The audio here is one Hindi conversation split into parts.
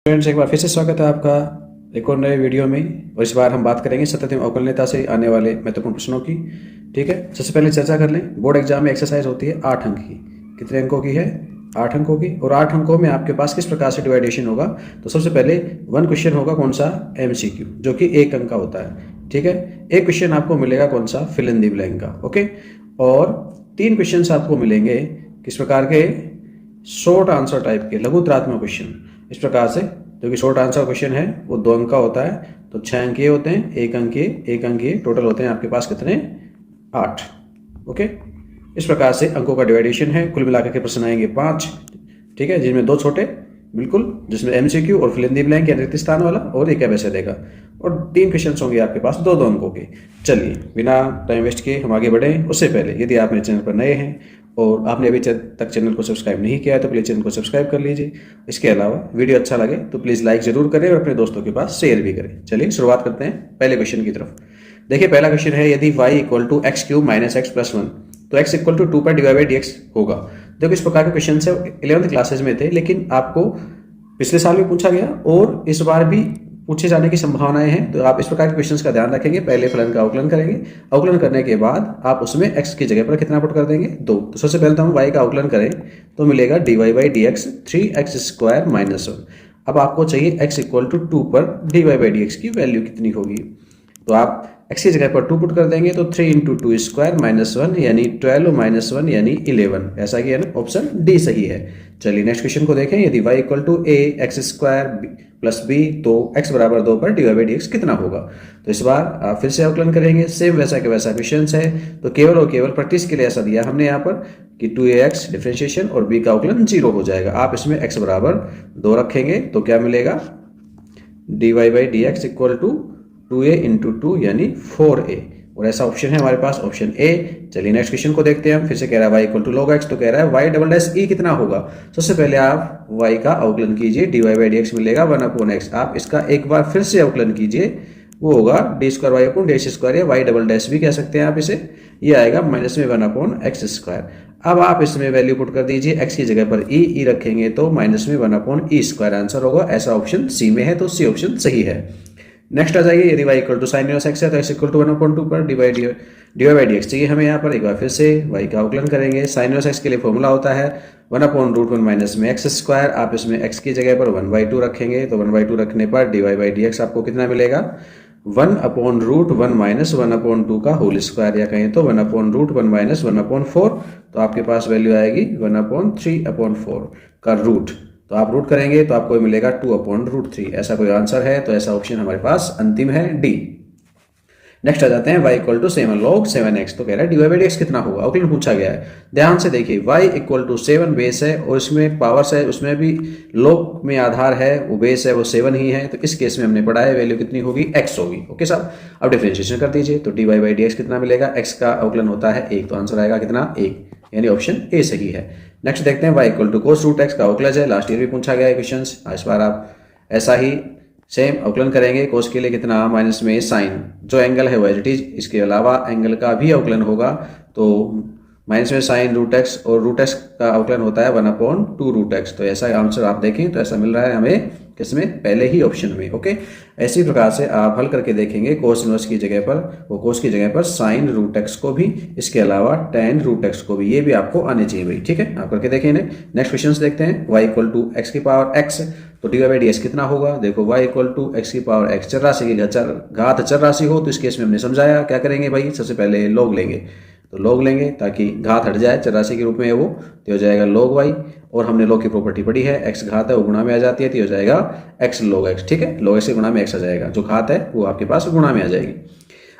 फ्रेंड्स, एक बार फिर से स्वागत है आपका एक और नए वीडियो में। और इस बार हम बात करेंगे सतत अवकलनीयता से आने वाले महत्वपूर्ण प्रश्नों की। ठीक है, सबसे पहले चर्चा कर लें। बोर्ड एग्जाम में एक्सरसाइज होती है 8 अंक की। कितने अंकों की है? 8 अंकों की। और 8 अंकों में आपके पास किस प्रकार से डिवाइडेशन होगा? तो सबसे पहले वन क्वेश्चन होगा कौन सा? MCQ, जो कि 1 अंक का होता है। ठीक है, एक क्वेश्चन आपको मिलेगा कौन सा? फिल इन द ब्लैंक का। ओके, और 3 क्वेश्चन आपको मिलेंगे किस प्रकार के? शॉर्ट आंसर टाइप के, लघुतरात्मक क्वेश्चन। इस प्रकार से जो कि शॉर्ट आंसर क्वेश्चन है वो 2 अंक का होता है, तो 6 अंक ये होते हैं, 1 अंक ये, 1 अंक ये, टोटल होते हैं आपके पास कितने? 8। ओके, इस प्रकार से अंकों का डिवाइडेशन है। कुल मिलाकर के प्रश्न आएंगे 5। ठीक है, जिनमें 2 छोटे बिल्कुल, जिसमें MCQ और फिल इन द ब्लैंक या रिक्त स्थान वाला, और एक वैसे देगा। और 3 क्वेश्चन होंगे आपके पास 2-2 अंकों के। चलिए बिना टाइम वेस्ट किए हम आगे बढ़ें। उससे पहले यदि आप मेरे चैनल पर नए हैं और आपने अभी तक चैनल को सब्सक्राइब नहीं किया है तो प्लीज़ चैनल को सब्सक्राइब कर लीजिए। इसके अलावा वीडियो अच्छा लगे तो प्लीज़ लाइक जरूर करें और अपने दोस्तों के पास शेयर भी करें। चलिए शुरुआत करते हैं पहले क्वेश्चन की तरफ। देखिए, पहला क्वेश्चन है, यदि y = x³ - x+1 तो x = 2 पर dx होगा। देखो, इस प्रकार के क्वेश्चन से 11th क्लासेज में थे, लेकिन आपको पिछले साल भी पूछा गया और इस बार भी पूछे जाने की संभावनाएं हैं। तो आप इस प्रकार के क्वेश्चंस का ध्यान रखेंगे। पहले फलन का अवकलन करेंगे, अवकलन करने के बाद आप उसमें x की जगह पर कितना पुट कर देंगे? 2। तो सबसे पहले तो हम y का अवकलन करें तो मिलेगा dy/dx 3x² - 1। अब आपको चाहिए x = 2 पर dy/dx की वैल्यू कितनी होगी? तो आप x की जगह पर 2 पुट कर देंगे तो 3 × 2² -1 यानी 12 - 1 यानी 11। ऐसा कि ऑप्शन डी सही है। चलिए नेक्स्ट क्वेश्चन को देखें। यदि y = a x² + b तो x = 2 पर dy/dx कितना होगा? तो इस बार आप फिर से अवकलन करेंगे। सेम वैसा के वैसा क्वेश्चन है, तो केवल और केवल प्रैक्टिस के लिए ऐसा दिया हमने यहाँ पर कि 2ax डिफरेंशिएशन और b का अवकलन 0 हो जाएगा। आप इसमें x = 2 रखेंगे तो क्या मिलेगा? dy/dx = 2a × 2 यानी 4a। और ऐसा ऑप्शन है हमारे पास, ऑप्शन ए। चलिए नेक्स्ट क्वेश्चन को देखते हैं हम। फिर से कह रहा है y = log x, तो कह रहा है y" कितना होगा? सबसे पहले आप y का अवकलन कीजिए, dy/dx मिलेगा 1/x। आप इसका एक बार फिर से अवकलन कीजिए, वो होगा d²y/(-2) या y" भी कह सकते हैं आप इसे। ये आएगा -1/x²। अब आप इसमें वैल्यू पुट कर दीजिए, x की जगह पर e रखेंगे तो -1/e²। आंसर होगा, ऐसा ऑप्शन सी में है, तो सी ऑप्शन सही है। नेक्स्ट आ जाइए। यदि y = sin x है तो x = 1/2 पर dy/dx चाहिए हमें। यहाँ पर एक बार फिर से y का अवकलन करेंगे। sin x के लिए फॉर्मूला होता है 1/√1 - x²। आप इसमें x की जगह पर 1/2 रखेंगे तो 1/2 रखने पर dy/dx आपको कितना मिलेगा? 1/√1 - 1/2 का होल स्क्वायर, या कहें तो 1/√1 - 1/4। तो आपके पास वैल्यू आएगी 1/3/4 का रूट। तो आप रूट करेंगे तो आपको मिलेगा 2/√3। ऐसा कोई आंसर है तो ऐसा ऑप्शन हमारे पास अंतिम है, डी। नेक्स्ट आ जाते हैं, y = 7 log 7x। तो कह रहा है dy/dx कितना होगा? अवकलन पूछा गया है। ध्यान से देखिए, y = 7 बेस है और इसमें पावर्स है, उसमें भी log में आधार है, वो बेस है, वो 7 ही है। तो इस केस में हमने पढ़ा है वैल्यू कितनी होगी? x होगी। ओके साहब, अब डिफरेंशिएशन कर दीजिए तो dy/dx कितना मिलेगा? x का अवकलन होता है 1, तो आंसर आएगा कितना? 1, यानी ऑप्शन ए सही है। नेक्स्ट देखते हैं, y = cos√x का अवकलज है। लास्ट ईयर भी पूछा गया है क्वेश्चन। इस बार आप ऐसा ही सेम अवकलन करेंगे। कोस के लिए कितना? माइनस में साइन, जो एंगल है वो एज इट इज। इसके अलावा एंगल का भी अवकलन होगा तो माइनस में साइन √x, और √x का अवकलन होता है 1/2√x। तो ऐसा आंसर आप देखें तो ऐसा मिल रहा है हमें किसमें? पहले ही ऑप्शन में। ओके, ऐसी प्रकार से आप हल करके देखेंगे। कोस इनवर्स की जगह पर, वो कोस की जगह पर साइन √x को भी, इसके अलावा tan √x को भी, ये भी आपको आने चाहिए भाई। ठीक है, आप करके देखें इन्हें। नेक्स्ट क्वेश्चन देखते हैं। y = x⁻x तो dy/dx कितना होगा? देखो, y = x⁻x, चरराशि की घात चरराशि हो तो इस केस में हमने समझाया क्या करेंगे भाई? सबसे पहले log लेंगे, तो log लेंगे ताकि घात हट जाए, चरराशि के रूप में है वो, तो हो जाएगा log y। और हमने log की प्रॉपर्टी पढ़ी है, x घात है वो गुणा में आ जाती है, तो हो जाएगा x log x। ठीक है, log x के गुणा में x आ जाएगा, जो घात है वो आपके पास गुणा में आ जाएगी।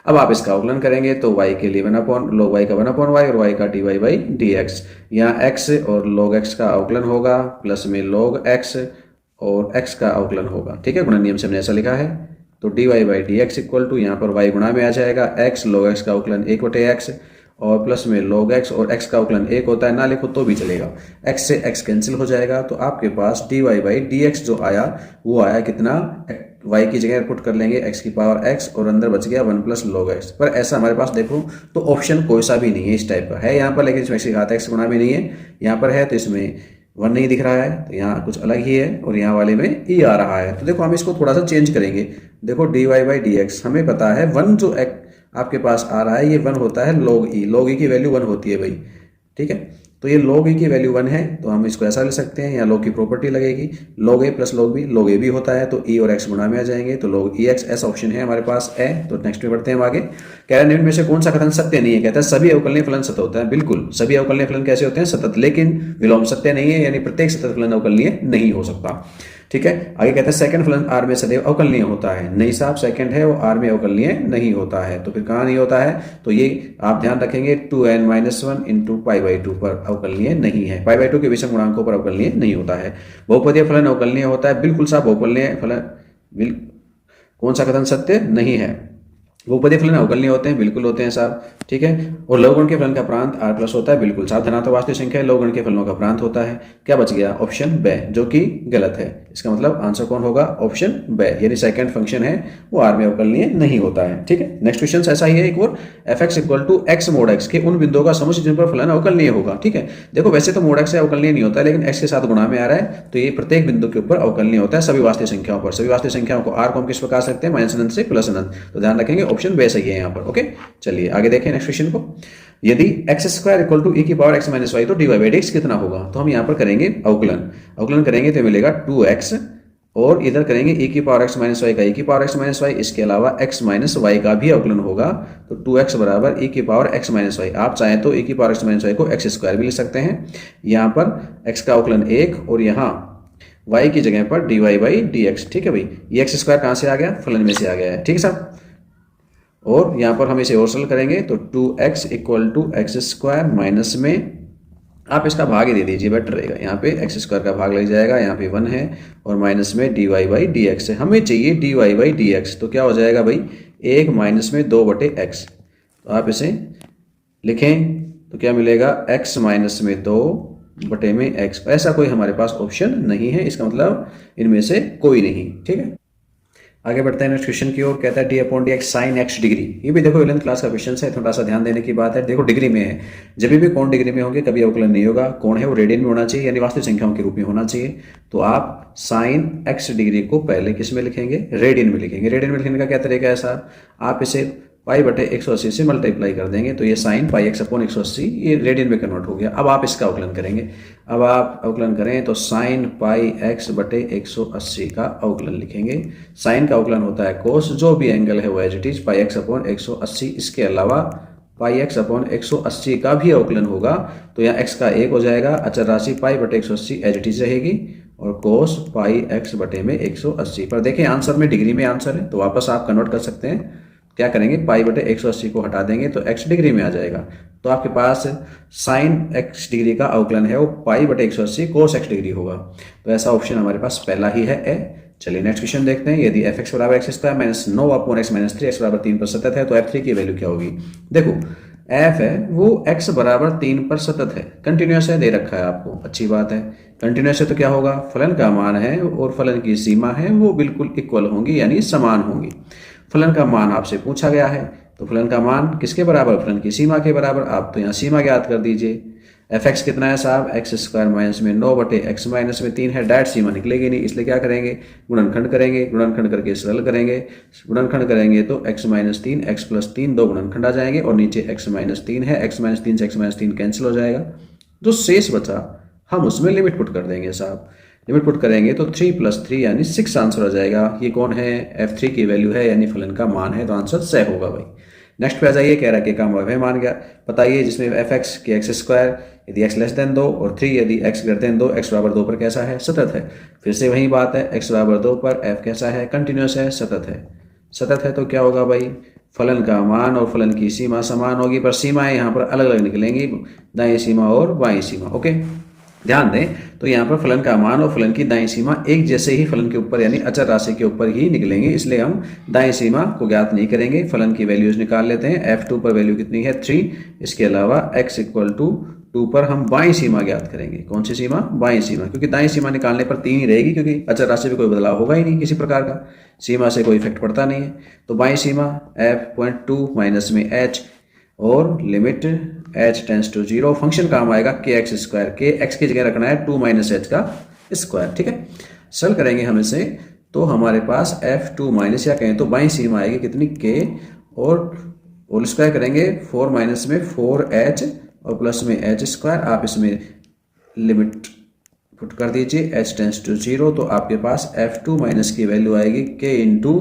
अब आप इसका अवकलन करेंगे तो y के लिए 1/log y का 1/y और y का dy/dx। यहाँ x और log x का अवकलन होगा, प्लस में log x और x का अवकलन होगा। ठीक है, गुणन नियम से हमने ऐसा लिखा है। तो dy/dx = यहाँ पर y गुणा में आ जाएगा, x log x का अवकलन 1/x और प्लस में log x, और x का अवकलन 1 होता है, ना लिखो तो भी चलेगा। x से x कैंसिल हो जाएगा तो आपके पास dy/dx जो आया वो आया कितना? y की जगह पुट कर लेंगे x⁻x और अंदर बच गया 1 log x। पर ऐसा हमारे पास देखो तो ऑप्शन कोई सा भी नहीं है इस टाइप का है यहाँ पर, लेकिन इसमें x की घात x गुणा में नहीं है, यहाँ पर है तो इसमें 1 नहीं दिख रहा है तो यहाँ कुछ अलग ही है और यहाँ वाले में ई आ रहा है। तो देखो हम इसको थोड़ा सा चेंज करेंगे। देखो dy बाई डी एक्स हमें पता है 1 जो आपके पास आ रहा है ये 1 होता है log e, log e की वैल्यू 1 होती है भाई, ठीक है। तो ये log e की वैल्यू 1 है तो हम इसको ऐसा ले सकते हैं, यहाँ log की प्रॉपर्टी लगेगी log a plus log a भी होता है तो e और x गुणा में आ जाएंगे तो log e x ऐसा ऑप्शन है हमारे पास है। तो नेक्स्ट में बढ़ते हैं हम आगे। कह रहे हैं निम्न में से कौन सा कथन सत्य नहीं है। कहता है सभी अवकलनीय फलन सत्य होता है। बिल्कुल सभी अवकलनीय फलन कैसे होते हैं, सतत, लेकिन विलोम सत्य नहीं है, यानी प्रत्येक सतत फलन अवकलनीय नहीं हो सकता, ठीक है। आगे कहते हैं सेकंड फलन आर में सदैव अवकलनीय होता है। नहीं साहब, सेकंड है वो आर में अवकलनीय नहीं होता है। तो फिर कहाँ नहीं होता है, तो ये आप ध्यान रखेंगे 2n-1 इंटू π/2 पर अवकलनीय नहीं है। π/2 के विषम गुणांकों पर अवकलनीय नहीं होता है। बहुपदीय फलन अवकलनीय होता है। बिल्कुल साहब, बहुपदीय फलन कौन सा कथन सत्य नहीं है। बहुपदीय फलन अवकलनीय होते हैं, बिल्कुल होते हैं साहब, ठीक है। और लघुगण के फलन का प्रांत r प्लस होता है, बिल्कुल साहब। धनात्मक वास्तविक संख्या लघुगण के फलनों का प्रांत होता है। क्या बच गया, ऑप्शन ब, जो कि गलत है। इसका मतलब आंसर कौन होगा, ऑप्शन ब, यानी सेकंड फंक्शन है वो r में अवकलनीय नहीं होता है, ठीक है। नेक्स्ट क्वेश्चन ऐसा ही है एक और, f(x) = x mod x के उन बिंदुओं का समुच्चय जिन पर फलन अवकलनीय होगा, ठीक है। देखो वैसे तो mod x से अवकलनीय नहीं होता है, लेकिन x के साथ गुणा में आ रहा है तो ये प्रत्येक बिंदु के ऊपर अवकलनीय होता है सभी वास्तविक संख्याओं पर। सभी वास्तविक संख्याओं को r को हम किस प्रकार सकते हैं, माइनस अनंत से प्लस अनंत। तो ध्यान रखेंगे ऑप्शन बे सही है यहाँ पर, ओके। चलिए आगे देखें नेक्स्ट क्वेश्चन को। यदि x² = e⁻x - y तो dy बाई dx कितना होगा। तो हम यहाँ पर करेंगे अवकलन करेंगे तो मिलेगा 2x और इधर करेंगे e⁻x - y का e⁻x - y, इसके अलावा x - y का भी अवकलन होगा तो 2x बराबर e⁻x - y। आप चाहें तो e⁻x - y को x² भी लिख सकते हैं। यहाँ पर x का अवकलन 1 और यहाँ y की जगह पर dy बाई dx, ठीक है भाई। ये x² कहाँ से आ गया, फलन में से आ गया है, ठीक है साहब। और यहाँ पर हम इसे और सरल करेंगे तो 2x = x² माइनस में आप इसका भाग ही दे दीजिए, बेटर रहेगा। यहाँ पे x² का भाग लग जाएगा, यहाँ पे 1 है और माइनस में dy बाई dx है। हमें चाहिए dy बाई dx, तो क्या हो जाएगा भाई, 1 माइनस में 2/x। तो आप इसे लिखें तो क्या मिलेगा, x माइनस में 2/x। ऐसा कोई हमारे पास ऑप्शन नहीं है, इसका मतलब इनमें से कोई नहीं, ठीक है। आगे बढ़ते हैं नेक्स्ट क्वेश्चन की ओर। कहता है d/dx sin x डिग्री। ये भी देखो 11th क्लास का क्वेश्चन है, थोड़ा सा ध्यान देने की बात है। देखो डिग्री में है, जब भी कोण डिग्री में होंगे कभी अवकलन नहीं होगा। कोण है वो रेडियन में होना चाहिए, यानी वास्तविक संख्याओं के रूप में होना चाहिए। तो आप sin x डिग्री को पहले किस में लिखेंगे, रेडियन में लिखेंगे। रेडियन में लिखने का क्या तरीका है साहब, आप इसे π/180 से मल्टीप्लाई कर देंगे तो ये sin πx/180 ये रेडियन में कन्वर्ट हो गया। अब आप इसका अवकलन करेंगे। अब आप अवकलन करें तो sin πx/180 का अवकलन लिखेंगे। sin का अवकलन होता है cos, जो भी एंगल है वो एज इट इज πx/180। इसके अलावा πx/180 का भी अवकलन होगा तो यहाँ x का 1 हो जाएगा, अचर राशि π/180 एज इट इज रहेगी और cos πx/180 पर देखें आंसर में डिग्री में आंसर है तो वापस आप कन्वर्ट कर सकते हैं। क्या करेंगे, π/180 को हटा देंगे तो x डिग्री में आ जाएगा। तो आपके पास sin x डिग्री का अवकलन है वो π/180 cos x डिग्री होगा। तो ऐसा ऑप्शन हमारे पास पहला ही है ए। चलिए नेक्स्ट क्वेश्चन देखते हैं। यदि f(x) = x² - 9/x - 3 x = 3 पर सतत है तो f3 की वैल्यू क्या होगी। देखो f है वो x = 3 पर सतत है, कंटिन्यूस है, दे रखा है आपको, अच्छी बात है। कंटिन्यूस है तो क्या होगा, फलन का मान है और फलन की सीमा है वो बिल्कुल इक्वल होंगी, यानी समान होंगी। फलन का मान आपसे पूछा गया है तो फलन का मान किसके बराबर, फलन की सीमा के बराबर। आप तो यहाँ सीमा ज्ञात कर दीजिए। f(x) कितना है साहब, x² माइनस में 9/x माइनस में 3 है। डायरेक्ट सीमा निकलेगी नहीं, इसलिए क्या करेंगे, गुणनखंड करेंगे। गुणनखंड करके सरल करेंगे। गुणनखंड करेंगे तो x - 3 x + 3 दो गुणनखंड आ जाएंगे और नीचे x - 3 है। x - 3 से x - 3 कैंसिल हो जाएगा। जो शेष बचा हम उसमें लिमिट पुट कर देंगे साहब। लिमिट पुट करेंगे तो 3 + 3 यानी 6 आंसर हो जाएगा। ये कौन है, f3 की वैल्यू है, यानी फलन का मान है, तो आंसर सही होगा भाई। नेक्स्ट पे आ जाइए, कह रहा है कि काम वह मान गया। बताइए जिसमें f(x) की x² यदि x < 2 और 3 यदि x > 2 x = 2 पर कैसा है, सतत है। फिर से वही बात है, x = 2 पर f कैसा है, कंटिन्यूस है, सतत है। सतत है तो क्या होगा भाई, फलन का मान और फलन की सीमा समान होगी, पर सीमाएं यहाँ पर अलग अलग निकलेंगी, दाईं सीमा और बाईं सीमा, ओके। ध्यान दें तो यहाँ पर फलन का मान और फलन की दाईं सीमा एक जैसे ही फलन के ऊपर यानी अचर राशि के ऊपर ही निकलेंगे, इसलिए हम दाईं सीमा को ज्ञात नहीं करेंगे। फलन की वैल्यूज निकाल लेते हैं। f2 पर वैल्यू कितनी है, 3। इसके अलावा x = 2 पर हम बाईं सीमा ज्ञात करेंगे। कौन सी सीमा, बाईं सीमा, क्योंकि दाईं सीमा निकालने पर 3 ही रहेगी, क्योंकि अचर राशि में कोई बदलाव होगा ही नहीं किसी प्रकार का, सीमा से कोई इफेक्ट पड़ता नहीं है। तो बाईं सीमा f.2 माइनस में h और limit h tends to 0, function काम आएगा के एक्स स्क्वायर, के एक्स की जगह रखना है 2 माइनस एच का स्क्वायर, ठीक है। सॉल्व करेंगे हम इसे तो हमारे पास f2 माइनस या कहें तो बाई सीमा आएगी कितनी k, और होल स्क्वायर करेंगे 4 माइनस में 4h और प्लस में एच स्क्वायर। आप इसमें लिमिट पुट कर दीजिए h टेंस टू 0, तो आपके पास f2 माइनस की वैल्यू आएगी k इंटू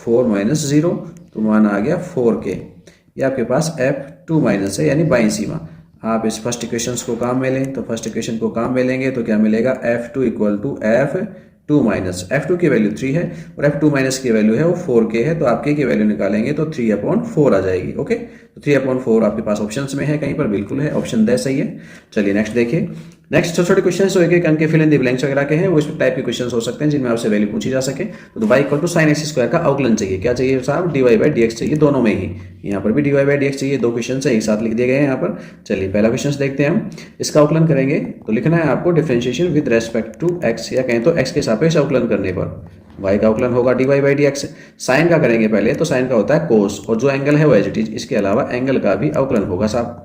4 माइनस 0, तो मान आ गया 4k। ये आपके पास f2 माइनस है यानी बाई सीमा। आप इस फर्स्ट इक्वेशन को काम में लें तो फर्स्ट इक्वेशन को काम में लेंगे तो क्या मिलेगा, f2 equal to f2 minus, f2 की वैल्यू 3 है और f2 माइनस की वैल्यू है वो 4k है, तो आप k की वैल्यू निकालेंगे तो 3/4 आ जाएगी। ओके, तो 3/4 आपके पास ऑप्शंस में है, कहीं पर बिल्कुल है, ऑप्शन द सही है। चलिए नेक्स्ट देखिए। नेक्स्ट छोटे छोटे क्वेश्चन एक एक अंक फिल इन द ब्लैंक्स वगैरह के हैं, वो इस टाइप के क्वेश्चन हो सकते हैं जिनमें आपसे वैल्यू पूछी जा सके। तो y equal to sine x square का अवकलन चाहिए, क्या चाहिए साहब, dy बाई dx चाहिए, दोनों में ही, यहाँ पर भी dy बाई dx चाहिए। दो क्वेश्चन है एक साथ लिख दिए गए हैं यहाँ पर। चलिए पहला क्वेश्चन देखते हैं हम। इसका अवकलन करेंगे तो लिखना है आपको differentiation with respect to x, या कहें तो x के सापेक्ष अवकलन करने पर y का अवकलन होगा dy बाई dx। साइन का करेंगे पहले, तो साइन का होता है कोस, और जो एंगल है वो एज इट इज, इसके अलावा एंगल का भी अवकलन होगा साहब।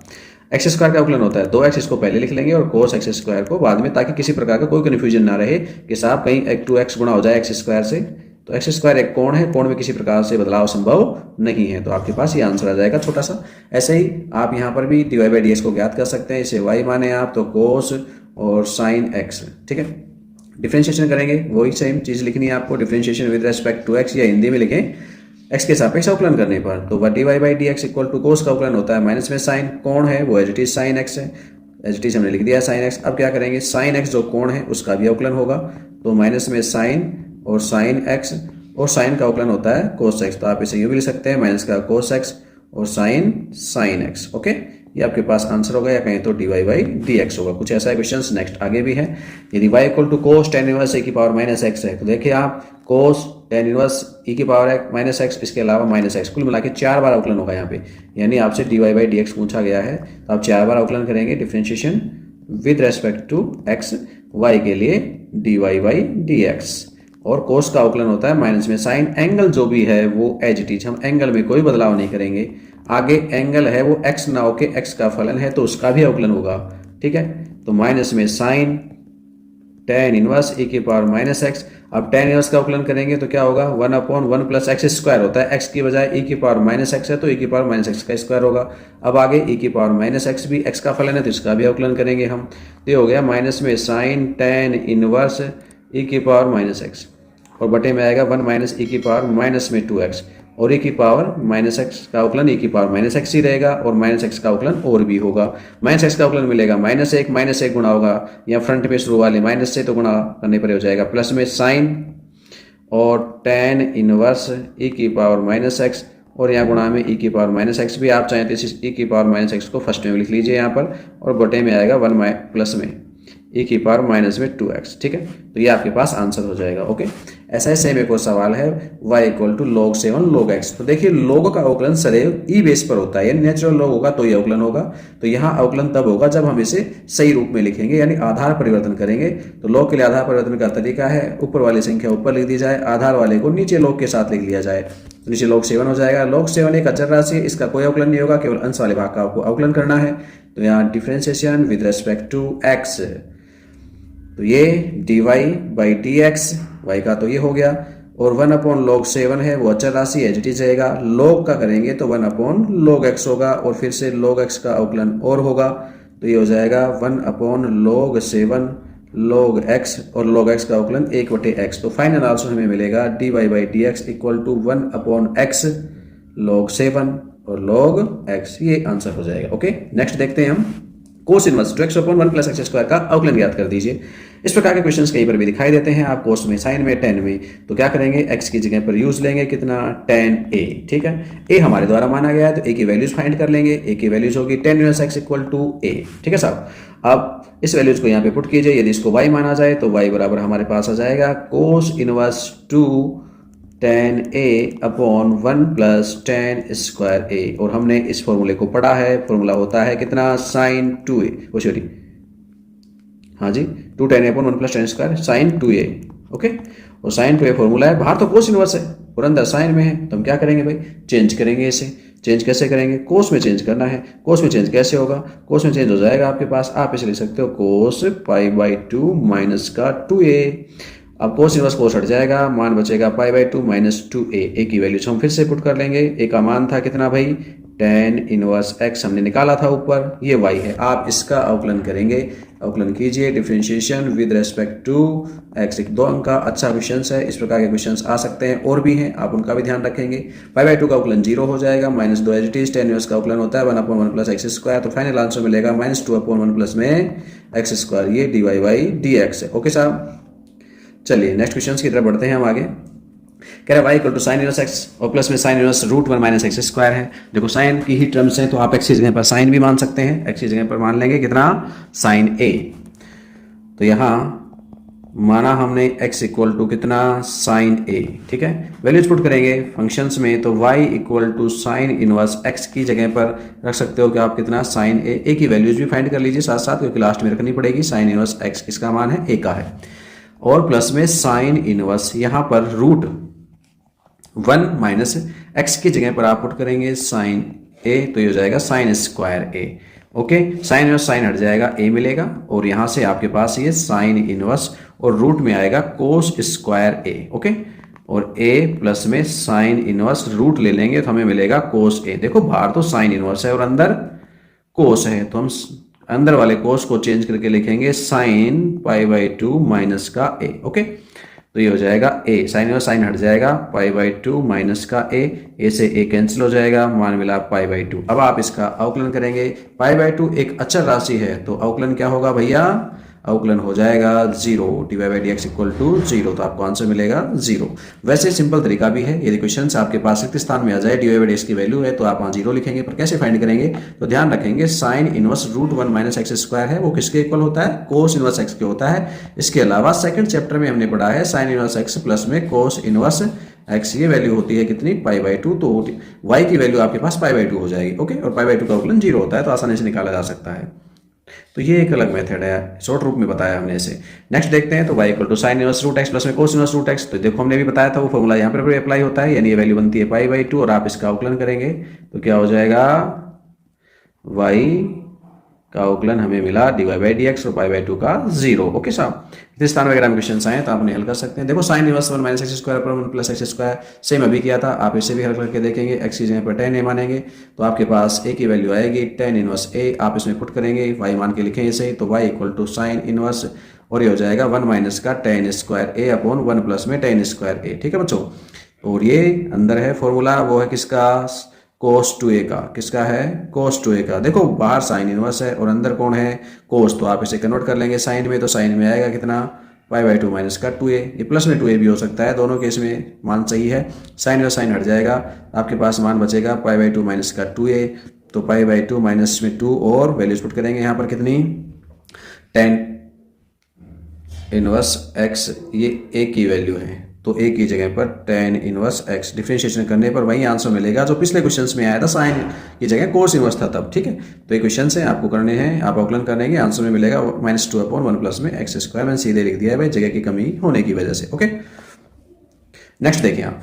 एक्स स्क्वायर का अवकलन होता है 2x, इसको पहले लिख लेंगे और कोस एक्स स्क्वायर को बाद में, ताकि किसी प्रकार का कोई कन्फ्यूजन ना रहे कि साहब कहीं 2x गुणा हो जाए एक्स स्क्वायर से। तो एक्स स्क्वायर एक कोण है, कोण में किसी प्रकार से बदलाव संभव नहीं है, तो आपके पास ये आंसर आ जाएगा छोटा सा। ऐसे ही आप यहाँ पर भी dy बाई dx को ज्ञात कर सकते हैं, इसे y माने आप तो कोस और साइन x, ठीक है। डिफरेंशिएशन करेंगे वही सेम चीज लिखनी है आपको, differentiation with respect to x, या हिंदी में लिखें x के सापेक्ष अवकलन करने पर। तो dy by dx equal to cos का अवकलन होता है माइनस में साइन, कोण है वो as it is sine x है, एज इट इज हमने लिख दिया साइन x। अब क्या करेंगे, साइन x जो कोण है उसका भी अवकलन होगा, तो माइनस में साइन और साइन x, और साइन का अवकलन होता है कोस x, तो आप इसे यूं भी लिख सकते हैं माइनस का कोस x और साइन x। ओके, ये आपके पास आंसर होगा, या कहें तो dy बाई dx होगा। कुछ ऐसा है क्वेश्चन। नेक्स्ट आगे भी है। यदि y equal to cos tan inverse e की पावर माइनस x है, तो देखिए आप कोस tan इनवर्स e की पावर माइनस x, इसके अलावा माइनस x, कुल मिला के 4 बार अवकलन होगा यहाँ पे, यानी आपसे dy बाई dx पूछा गया है, तो आप 4 बार अवकलन करेंगे differentiation with respect to x, y के लिए dy बाई dx, और कोस का अवकलन होता है माइनस में साइन, एंगल जो भी है वो एज इट इज, हम एंगल में कोई बदलाव नहीं करेंगे। आगे एंगल है वो x ना होके x का फलन है, तो उसका भी अवकलन होगा, ठीक है। तो माइनस में साइन tan इनवर्स e की पावर माइनस x, अब tan इनवर्स का अवकलन करेंगे तो क्या होगा, 1/1 प्लस एक्स स्क्वायर होता है, x की बजाय e की पावर माइनस x है तो e की पावर माइनस x का स्क्वायर होगा। अब आगे e की पावर माइनस x भी x का फलन है, तो इसका भी अवकलन करेंगे हम, तो ये हो गया माइनस में साइन tan इनवर्स e की पावर माइनस x, और बटे में आएगा 1 माइनस e की पावर माइनस में 2x, और e की पावर माइनस x का अवकलन e की पावर माइनस x ही रहेगा, और माइनस x का अवकलन और भी होगा। माइनस x का अवकलन मिलेगा माइनस एक गुणा होगा, या फ्रंट पे शुरू वाले माइनस से तो गुणा करने पर हो जाएगा प्लस में साइन और tan इनवर्स e की पावर माइनस x, और यहाँ गुणा में e की पावर माइनस x भी, आप चाहें तो इस e की पावर माइनस x को फर्स्ट में लिख लीजिए यहाँ पर, और बटे में आएगा 1 प्लस में e की पावर माइनस में 2x, ठीक है। तो ये आपके पास आंसर हो जाएगा। ओके, ऐसा ही सेम एक और सवाल है, y equal to log 7 log x। तो देखिए log का अवकलन सदैव e बेस पर होता है, यानी नेचुरल log होगा तो ये अवकलन होगा। तो यहाँ अवकलन तब होगा जब हम इसे सही रूप में लिखेंगे, यानी आधार परिवर्तन करेंगे। तो log के लिए आधार परिवर्तन का तरीका है, ऊपर वाली संख्या ऊपर लिख दी जाए, आधार वाले को नीचे log के साथ लिख लिया जाए, तो नीचे log 7 हो जाएगा। log 7 एक अचर राशि है, इसका कोई अवकलन नहीं होगा, केवल अंश वाले भाग का आपको अवकलन करना है। तो यहाँ differentiation with respect to x, तो ये dy बाई dx, y का तो ये हो गया, और 1/log 7 है वो अचर राशि एज इट इज रहेगा। log का करेंगे तो 1/log x होगा, और फिर से log x का अवकलन और होगा, तो ये हो जाएगा 1/log 7 log x, और log x का अवकलन 1/x। तो फाइनल आंसर हमें मिलेगा dy by dx equal to 1/x log 7 और log x, ये आंसर हो जाएगा। ओके, नेक्स्ट देखते हैं हम cos inverse 2x/1 plus x square का अवकलन ज्ञात कर दीजिए। इस प्रकार के क्वेश्चंस कहीं पर भी दिखाई देते हैं, आप कोस में, साइन में, tan में, तो क्या करेंगे, x की जगह पर यूज लेंगे कितना, tan a, ठीक है। a हमारे द्वारा माना गया है तो a की वैल्यूज फाइंड कर लेंगे। a की वैल्यूज होगी tan inverse x equal to a, ठीक है साहब। अब इस वैल्यूज को यहाँ पे पुट कीजिए, यदि इसको y माना जाए तो y बराबर हमारे पास आ जाएगा cos inverse 2 tan a upon 1 plus tan square a, और हमने इस फॉर्मूले को पढ़ा है, फॉर्मूला होता है कितना, साइन 2a, वो सॉरी हाँ जी 2 tan a upon 1 plus tan square sine 2a। Okay, और साइन 2a फॉर्मूला है, बाहर तो कोस इनवर्स है और अंदर साइन में है, तो हम क्या करेंगे भाई, चेंज करेंगे, इसे चेंज कैसे करेंगे, कोस में चेंज करना है। कोस में चेंज कैसे होगा, कोस में चेंज हो जाएगा आपके पास, आप इसे लिख सकते हो कोस पाई बाई 2 माइनस का 2a। अब कोस इनवर्स कोस हट जाएगा, मान बचेगा पाई बाई 2 माइनस 2a। ए की वैल्यू हम फिर से पुट कर लेंगे। ए का मान था कितना भाई, tan इनवर्स x हमने निकाला था ऊपर, ये y है। आप इसका अवकलन करेंगे, अवकलन कीजिए, differentiation with respect to x। एक 2 अंक का अच्छा क्वेश्चन है, इस प्रकार के क्वेश्चंस आ सकते हैं और भी हैं, आप उनका भी ध्यान रखेंगे। पाई बाई 2 का अवकलन 0 हो जाएगा, minus 2 as it is. tan inverse का अवकलन होता है 1/1 प्लस एक्स स्क्वायर, तो फाइनल आंसर मिलेगा -2/1 प्लस में एक्स स्क्वायर, ये dy बाई dx है। ओके साहब, चलिए नेक्स्ट क्वेश्चन की तरफ बढ़ते हैं हम आगे। कह रहा है y equal to sine inverse x और प्लस में sine inverse root 1 minus x square है। देखो साइन की ही टर्म्स हैं, तो आप एक्स की जगह पर साइन भी मान सकते हैं, एक्स की जगह पर मान लेंगे कितना, साइन a। तो यहाँ माना हमने x इक्वल टू कितना, साइन a, ठीक है। वैल्यूज पुट करेंगे फंक्शंस में, तो y equal to sine inverse x की जगह पर रख सकते हो कि आप कितना, साइन a की वैल्यूज भी फाइंड कर लीजिए साथ साथ, क्योंकि लास्ट में रखनी पड़ेगी। साइन इनवर्स x किसका मान है, a का है, और प्लस में साइन इनवर्स यहाँ पर रूट 1 माइनस एक्स की जगह पर आप पुट करेंगे साइन a, तो ये हो जाएगा sine square a। Okay, sine inverse sine हट जाएगा, a मिलेगा, और यहाँ से आपके पास ये साइन इनवर्स और रूट में आएगा कोस स्क्वायर a। ओके, और a प्लस में साइन इनवर्स रूट ले लेंगे तो हमें मिलेगा कोस a। देखो बाहर तो साइन इनवर्स है और अंदर कोस है, तो हम अंदर वाले कोस को चेंज करके लिखेंगे साइन पाई बाई 2 माइनस का a। ओके, तो ये हो जाएगा a, साइन इनवर्स साइन हट जाएगा, पाई बाई 2 माइनस का a से a कैंसिल हो जाएगा, मान मिला पाई बाई 2। अब आप इसका अवकलन करेंगे, पाई बाई 2 एक अचर राशि है, तो अवकलन क्या होगा भैया, अवकलन हो जाएगा 0, d Y by D x equal to 0, तो आपको आंसर मिलेगा 0। वैसे सिंपल तरीका भी है, यदि क्वेश्चन आपके पास रिक्त स्थान में आ जाए d Y by D x की वैल्यू है तो आप वहाँ 0 लिखेंगे, पर कैसे फाइंड करेंगे, तो ध्यान रखेंगे sine inverse root 1 minus x square है, वो किसके इक्वल होता है, कोस इनवर्स एक्स के होता है। इसके अलावा सेकंड चैप्टर में हमने पढ़ा है साइन इनवर्स एक्स प्लस में कोस इनवर्स एक्स, ये वैल्यू होती है कितनी, पाई बाई 2, तो वाई की वैल्यू आपके पास पाई बाई 2 हो जाएगी। ओके, और पाई बाई 2 का अवकलन 0 होता है, तो आसानी से निकाला जा सकता है। तो ये एक अलग मेथड है, शॉर्ट रूप में बताया हमने इसे। नेक्स्ट देखते हैं, तो y equal to sine inverse root x plus में कोस इनवर्स रूट एक्स, तो देखो हमने भी बताया था वो फॉर्मूला यहाँ पर भी अप्लाई होता है, यानी ये वैल्यू बनती है पाई बाई 2, और आप इसका अवकलन करेंगे तो क्या हो जाएगा, y का अवकलन हमें मिला d Y by D x और पाई बाई 2 का 0। ओके साहब, इस स्थान वगैरह में क्वेश्चन आए तो आप उन्हें हल कर सकते हैं। देखो sine inverse 1 minus x square पर 1 प्लस एक्स स्क्वायर सेम अभी किया था, आप इसे भी हल करके देखेंगे। एक्स की जगह पर tan a मानेंगे तो आपके पास a की वैल्यू आएगी tan इनवर्स a, आप इसमें पुट करेंगे, y मान के लिखें इसे, तो y equal to sine inverse, और ये हो जाएगा 1 माइनस का tan square a upon 1 plus में tan स्क्वायर a। ठीक है बच्चों, और ये अंदर है फॉर्मूला, वो है किसका, cos 2a का, किसका है, cos 2a का। देखो बाहर साइन इनवर्स है और अंदर कौन है, cos, तो आप इसे कन्वर्ट कर लेंगे साइन में, तो साइन में आएगा कितना, पाई बाई 2 माइनस का 2a, ये प्लस में 2a भी हो सकता है, दोनों केस में मान सही है। साइन और साइन हट जाएगा, आपके पास मान बचेगा पाई बाई 2 माइनस का 2a, तो पाई बाई 2 माइनस में 2 और वैल्यूज पुट करेंगे यहाँ पर कितनी, tan इनवर्स x, ये a की वैल्यू है, तो a की जगह पर tan इनवर्स x, डिफरेंशिएशन करने पर वही आंसर मिलेगा जो पिछले क्वेश्चंस में आया था, साइन की जगह कोस इनवर्स था तब। ठीक है, तो ये क्वेश्चन है आपको करने हैं, आप अवकलन करेंगे, आंसर में मिलेगा -2 अपॉन 1 प्लस में एक्स स्क्वायर। मैंने सीधे लिख दिया है भाई, जगह की कमी होने की वजह से। ओके, नेक्स्ट देखिए आप,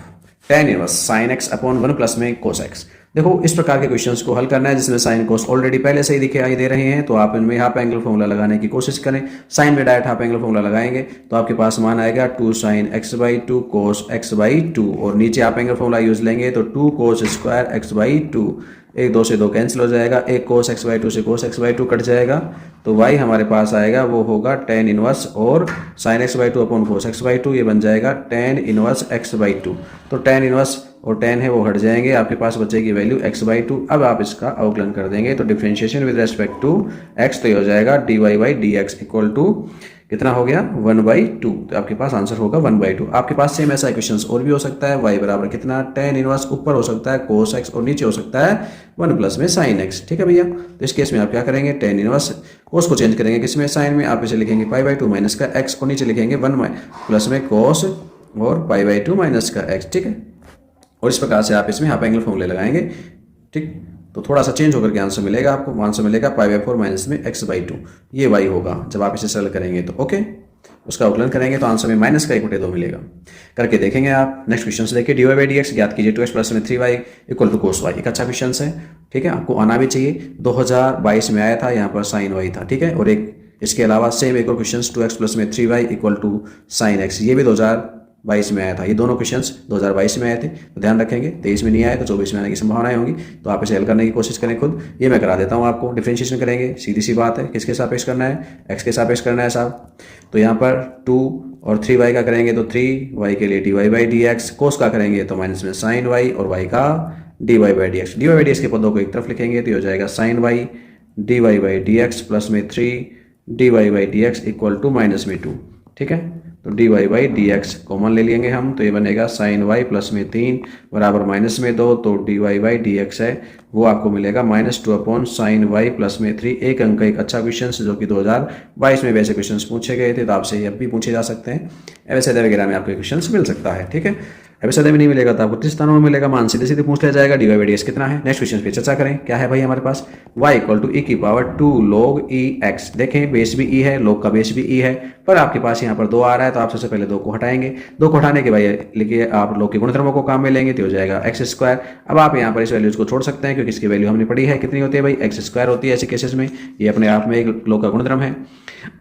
tan inverse sine x upon 1 plus में कोस एक्स। देखो इस प्रकार के क्वेश्चंस को हल करना है जिसमें साइन कोस ऑलरेडी पहले से ही दिखाई दे रहे हैं, तो आप इनमें हाफ एंगल फॉर्मूला लगाने की कोशिश करें। साइन में डायरेक्ट हाफ एंगल फॉर्मूला लगाएंगे तो आपके पास मान आएगा 2 sine x by 2 cos x by 2, और नीचे हाफ एंगल फॉर्मूला यूज लेंगे तो 2 कोस स्क्वायर एक्स बाई 2, एक 2 से 2 कैंसिल हो जाएगा, एक कोस एक्स बाई 2 से कोस एक्स बाई 2 कट जाएगा, तो y हमारे पास आएगा वो होगा tan इनवर्स और sine x by 2 upon cos x by 2, ये बन जाएगा tan इनवर्स एक्स बाई 2, तो tan इनवर्स और tan है वो हट जाएंगे, आपके पास बचेगी वैल्यू x बाई 2। अब आप इसका अवकलन कर देंगे तो differentiation with respect to x, तो ये हो जाएगा d Y by D x equal to कितना हो गया, 1/2, तो आपके पास आंसर होगा 1/2। आपके पास सेम ऐसा क्वेश्चन और भी हो सकता है, y बराबर कितना, tan इनवर्स ऊपर हो सकता है cos x और नीचे हो सकता है 1 प्लस में sin x। ठीक है भैया, तो इस केस में आप क्या करेंगे, tan इनवर्स cos को चेंज करेंगे किसमें, sin में, आप इसे लिखेंगे पाई बाई 2 माइनस का x, और नीचे लिखेंगे 1 प्लस में cos और पाई बाई 2 माइनस का x। ठीक है, और इस प्रकार से आप इसमें हाफ एंगल फॉर्मूले लगाएंगे। ठीक, तो थोड़ा सा चेंज होकर के आंसर मिलेगा आपको, आंसर मिलेगा पाई बाई 4 माइनस में एक्स बाई 2, ये y होगा जब आप इसे सरल करेंगे तो। ओके, उसका अवकलन करेंगे तो आंसर में माइनस का 1/2 मिलेगा। करके देखेंगे आप। नेक्स्ट क्वेश्चन से देखिए, dy बाई डी एक्स ज्ञात कीजिए 2x प्लस में 3y equal to cos y. एक अच्छा क्वेश्चन है, ठीक है, आपको आना भी चाहिए। 2022 में आया था, यहाँ पर साइन वाई था, ठीक है। और एक इसके अलावा सेम एक और क्वेश्चन 2x प्लस में 3y equal to sine x, ये भी 2022 में आया था। ये दोनों क्वेश्चंस 2022 में आए थे, तो ध्यान रखेंगे। 23 में नहीं आए तो 24 में आने की संभावनाएं होंगी, तो आप इसे हल करने की कोशिश करें खुद। ये मैं करा देता हूँ आपको। डिफरेंशिएशन करेंगे, सीधी सी बात है, किसके सापेक्ष करना है, x के सापेक्ष करना है साहब। तो यहाँ पर 2 और 3y का करेंगे तो 3y के लिए dy बाई डी एक्स, कोस का करेंगे तो माइनस में साइन y और y का dy by D x. dy by D x के पदों को एक तरफ लिखेंगे तो ये हो जाएगा sine y dy by D x plus में 3 dy by D x equal to minus में 2, ठीक है। तो dy by D x common ले लेंगे हम, तो ये बनेगा साइन y प्लस में 3 बराबर माइनस में 2, तो dy बाई डी एक्स है वो आपको मिलेगा -2 अपॉन साइन y प्लस में 3। एक अंक का एक अच्छा क्वेश्चन जो कि 2022 में वैसे क्वेश्चन पूछे गए थे, तो आपसे ये अब भी पूछे जा सकते हैं। एवएसएड वगैरह में आपको क्वेश्चन मिल सकता है, ठीक है। एवएसएड में नहीं मिलेगा तो आपको 30 स्थानों में मिलेगा। मान सीधे सीधे पूछ लिया जाएगा dy बाई डी एक्स कितना है। नेक्स्ट क्वेश्चन पे चर्चा करें। क्या है भाई हमारे पास, y इक्वल टू e की पावर 2 log e x। देखें बेस भी e है, log का बेस भी e है, पर आपके पास यहाँ पर 2 आ रहा है, तो आप सबसे पहले 2 को हटाएंगे। 2 को हटाने के बाद लिखिए आप log के गुणधर्मों को काम में लेंगे तो हो जाएगा एक्स स्क्वायर। अब आप यहाँ पर इस वैल्यूज को छोड़ सकते हैं क्योंकि इसकी वैल्यू हमने पढ़ी है, कितनी होती है भाई, एक्स स्क्वायर होती है ऐसे केसेस में। ये अपने आप में एक log का गुणधर्म है।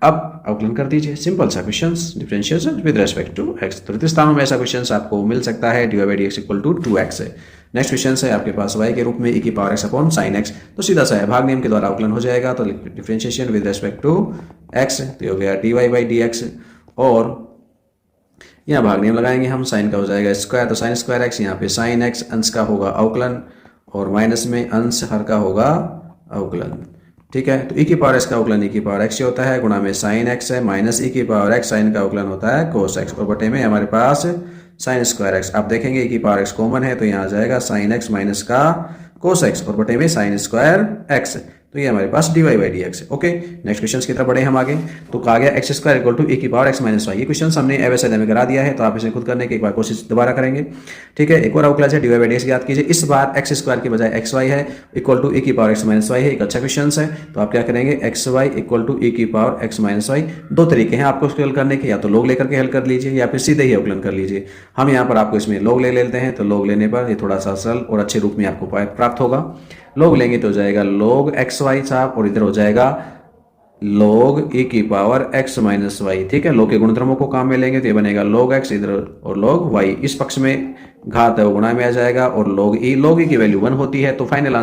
अब अवकलन कर दीजिए, सिंपल सा question, differentiation with respect to x। तो 30 स्थानों में ऐसा क्वेश्चन आपको मिल सकता है, dy by D x equal to 2x है। नेक्स्ट क्वेश्चन है आपके पास y के रूप में e की power x upon sine x, तो सीधा सा है, भाग नियम के द्वारा अवकलन हो जाएगा। तो differentiation with respect to x, तो हो गया dy बाई डी एक्स, और यहाँ भाग नियम लगाएंगे हम, साइन का हो जाएगा स्क्वायर, तो साइन स्क्वायर x, यहाँ पे साइन x अंश का होगा अवकलन और माइनस में अंश हर का होगा अवकलन, ठीक है। तो e की पावर x का अवकलन e की पावर x होता है, गुणा में साइन x है, माइनस e की पावर x साइन का अवकलन होता है कोस x, और बटे में हमारे पास साइन स्क्वायर x। आप देखेंगे e की पावर x कॉमन है तो यहाँ आ जाएगा साइन x माइनस का कोस x और बटे में साइन स्क्वायर x, तो ये हमारे पास dy बाई डी एक्स है। ओके, नेक्स्ट क्वेश्चन की तरफ बढ़े हम आगे। तो कहा गया x square equal to e की पावर x माइनस वाई। ये क्वेश्चन हमने एवएसएड में करा दिया है, तो आप इसे खुद करने की एक बार कोशिश दोबारा करेंगे, ठीक है। एक और अवकलन है dy बाई डी एक्स याद कीजिए। इस बार एक्स स्क्वायर की बजाय एक्स वाई है, इक्वल टू e की पावर x माइनस वाई है। एक अच्छा क्वेश्चन है, तो आप क्या करेंगे, x y equal to e की पावर x माइनस वाई। दो तरीके हैं आपको इसको हल करने के, या तो लोग लेकर के हल कर लीजिए या फिर सीधे ही अवकलन कर लीजिए। हम यहाँ पर आपको इसमें लोग ले लेते हैं, तो लोग लेने पर ये थोड़ा सा सरल और अच्छे रूप में आपको प्राप्त होगा। लोग लेंगे तो हो जाएगा log एक्स वाई साहब, और इधर हो जाएगा log e की पावर x माइनस वाई, ठीक है। log के गुणधर्मों को काम में लेंगे तो ये बनेगा log x इधर और log y, इस पक्ष में घात है वो गुणा में आ जाएगा, और log e की वैल्यू 1 होती है, तो फाइनल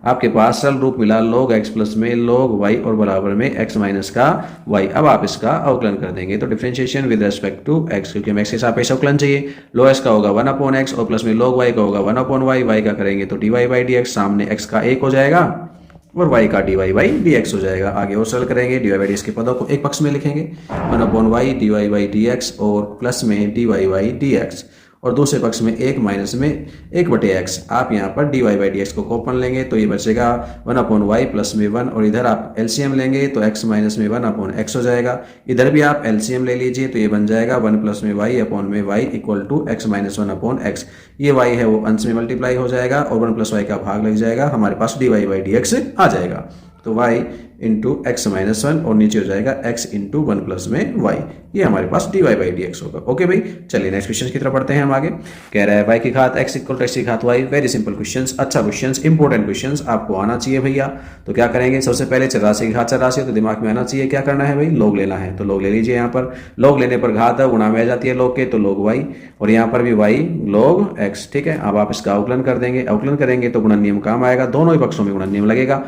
आपके पास सरल रूप मिला log x प्लस में log y और बराबर में x माइनस का y। अब आप इसका अवकलन कर देंगे, तो differentiation with respect to x, क्योंकि हमें x के सापेक्ष अवकलन चाहिए। log x का होगा 1 अपॉन x और प्लस में log y का होगा 1 अपॉन y। y का करेंगे तो dy बाई डी एक्स, सामने x का 1 हो जाएगा और y का dy बाई डी एक्स हो जाएगा। आगे और सरल करेंगे, dy बाई डी एक्स के पदों को एक पक्ष में लिखेंगे 1 upon y dy by D x और प्लस में dy बाई डी एक्स, और दूसरे पक्ष में 1 माइनस में 1 बटे एक्स। आप यहाँ पर dy बाई डी एक्स को कॉमन लेंगे तो ये बचेगा 1 अपॉन y प्लस में 1, और इधर आप एलसीएम लेंगे तो x माइनस में 1 अपॉन x हो जाएगा। इधर भी आप एलसीएम ले लीजिए तो ये बन जाएगा 1 प्लस में y अपॉन में y equal to x minus 1 upon x। ये y है वो अंश में मल्टीप्लाई हो जाएगा और 1 प्लस y का भाग लग जाएगा, हमारे पास dy बाई डी एक्स आ जाएगा। तो y इंटू एक्स माइनस 1 और नीचे हो जाएगा x इंटू 1 प्लस में y। ये हमारे पास dy बाई डी एक्स होगा। ओके भाई, चलिए नेक्स्ट क्वेश्चन की तरफ बढ़ते हैं हम आगे। कह रहा है y की घात x इक्वल टू x की घात y। वेरी सिंपल क्वेश्चन, अच्छा क्वेश्चन, इंपॉर्टेंट क्वेश्चन, आपको आना चाहिए भैया। तो क्या करेंगे, सबसे पहले चौरासी की घात चौरासी, तो दिमाग में आना चाहिए क्या करना है भाई, लोग लेना है। तो लोग ले लीजिए, यहाँ पर लोग लेने पर घात है गुणा में आ जाती है लोग के, तो लोग y, और यहाँ पर भी y लोग x, ठीक है। अब आप इसका अवकलन कर देंगे, अवकलन करेंगे तो गुणन नियम काम आएगा, दोनों ही पक्षों में गुणन नियम लगेगा।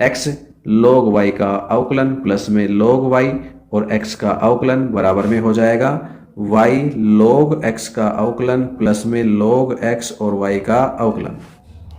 x log y का अवकलन प्लस में log y और x का अवकलन बराबर में हो जाएगा y log x का अवकलन प्लस में log x और y का अवकलन।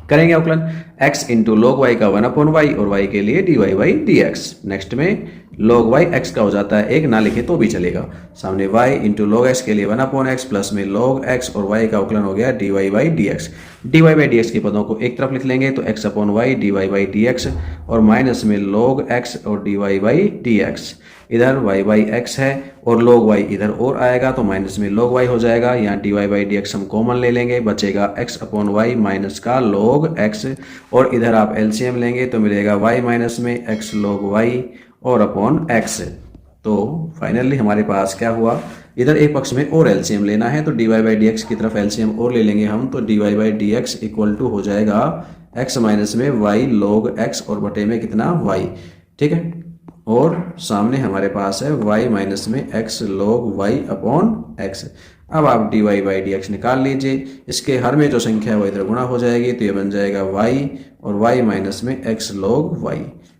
करेंगे अवकलन x इंटू log y का 1 अपॉन y और y के लिए dy by D x. Next में log y x का हो जाता है 1, ना लिखे तो भी चलेगा, सामने y इंटू log x के लिए 1 अपॉन x प्लस में log x और y का अवकलन हो गया dy by D x. dy by D x के पदों को एक तरफ लिख लेंगे तो x upon y dy by D x और माइनस में log x और dy बाई डी एक्स। इधर y बाई x है और log y इधर और आएगा तो माइनस में log y हो जाएगा। यहाँ dy बाई डी एक्स हम कॉमन ले लेंगे, बचेगा x अपॉन y माइनस का log x, और इधर आप एलसीएम लेंगे तो मिलेगा y माइनस में x log y और अपॉन x। तो फाइनली हमारे पास क्या हुआ, इधर एक पक्ष में और एलसीएम लेना है तो dy बाई डी एक्स की तरफ एलसीएम और ले लेंगे हम, तो dy by D x equal to हो जाएगा x माइनस में y log x और बटे में कितना y, ठीक है। और सामने हमारे पास है y माइनस में x log y upon x। अब आप dy बाई डी एक्स निकाल लीजिए, इसके हर में जो संख्या है वो इधर गुणा हो जाएगी तो ये बन जाएगा y और y माइनस में x log y,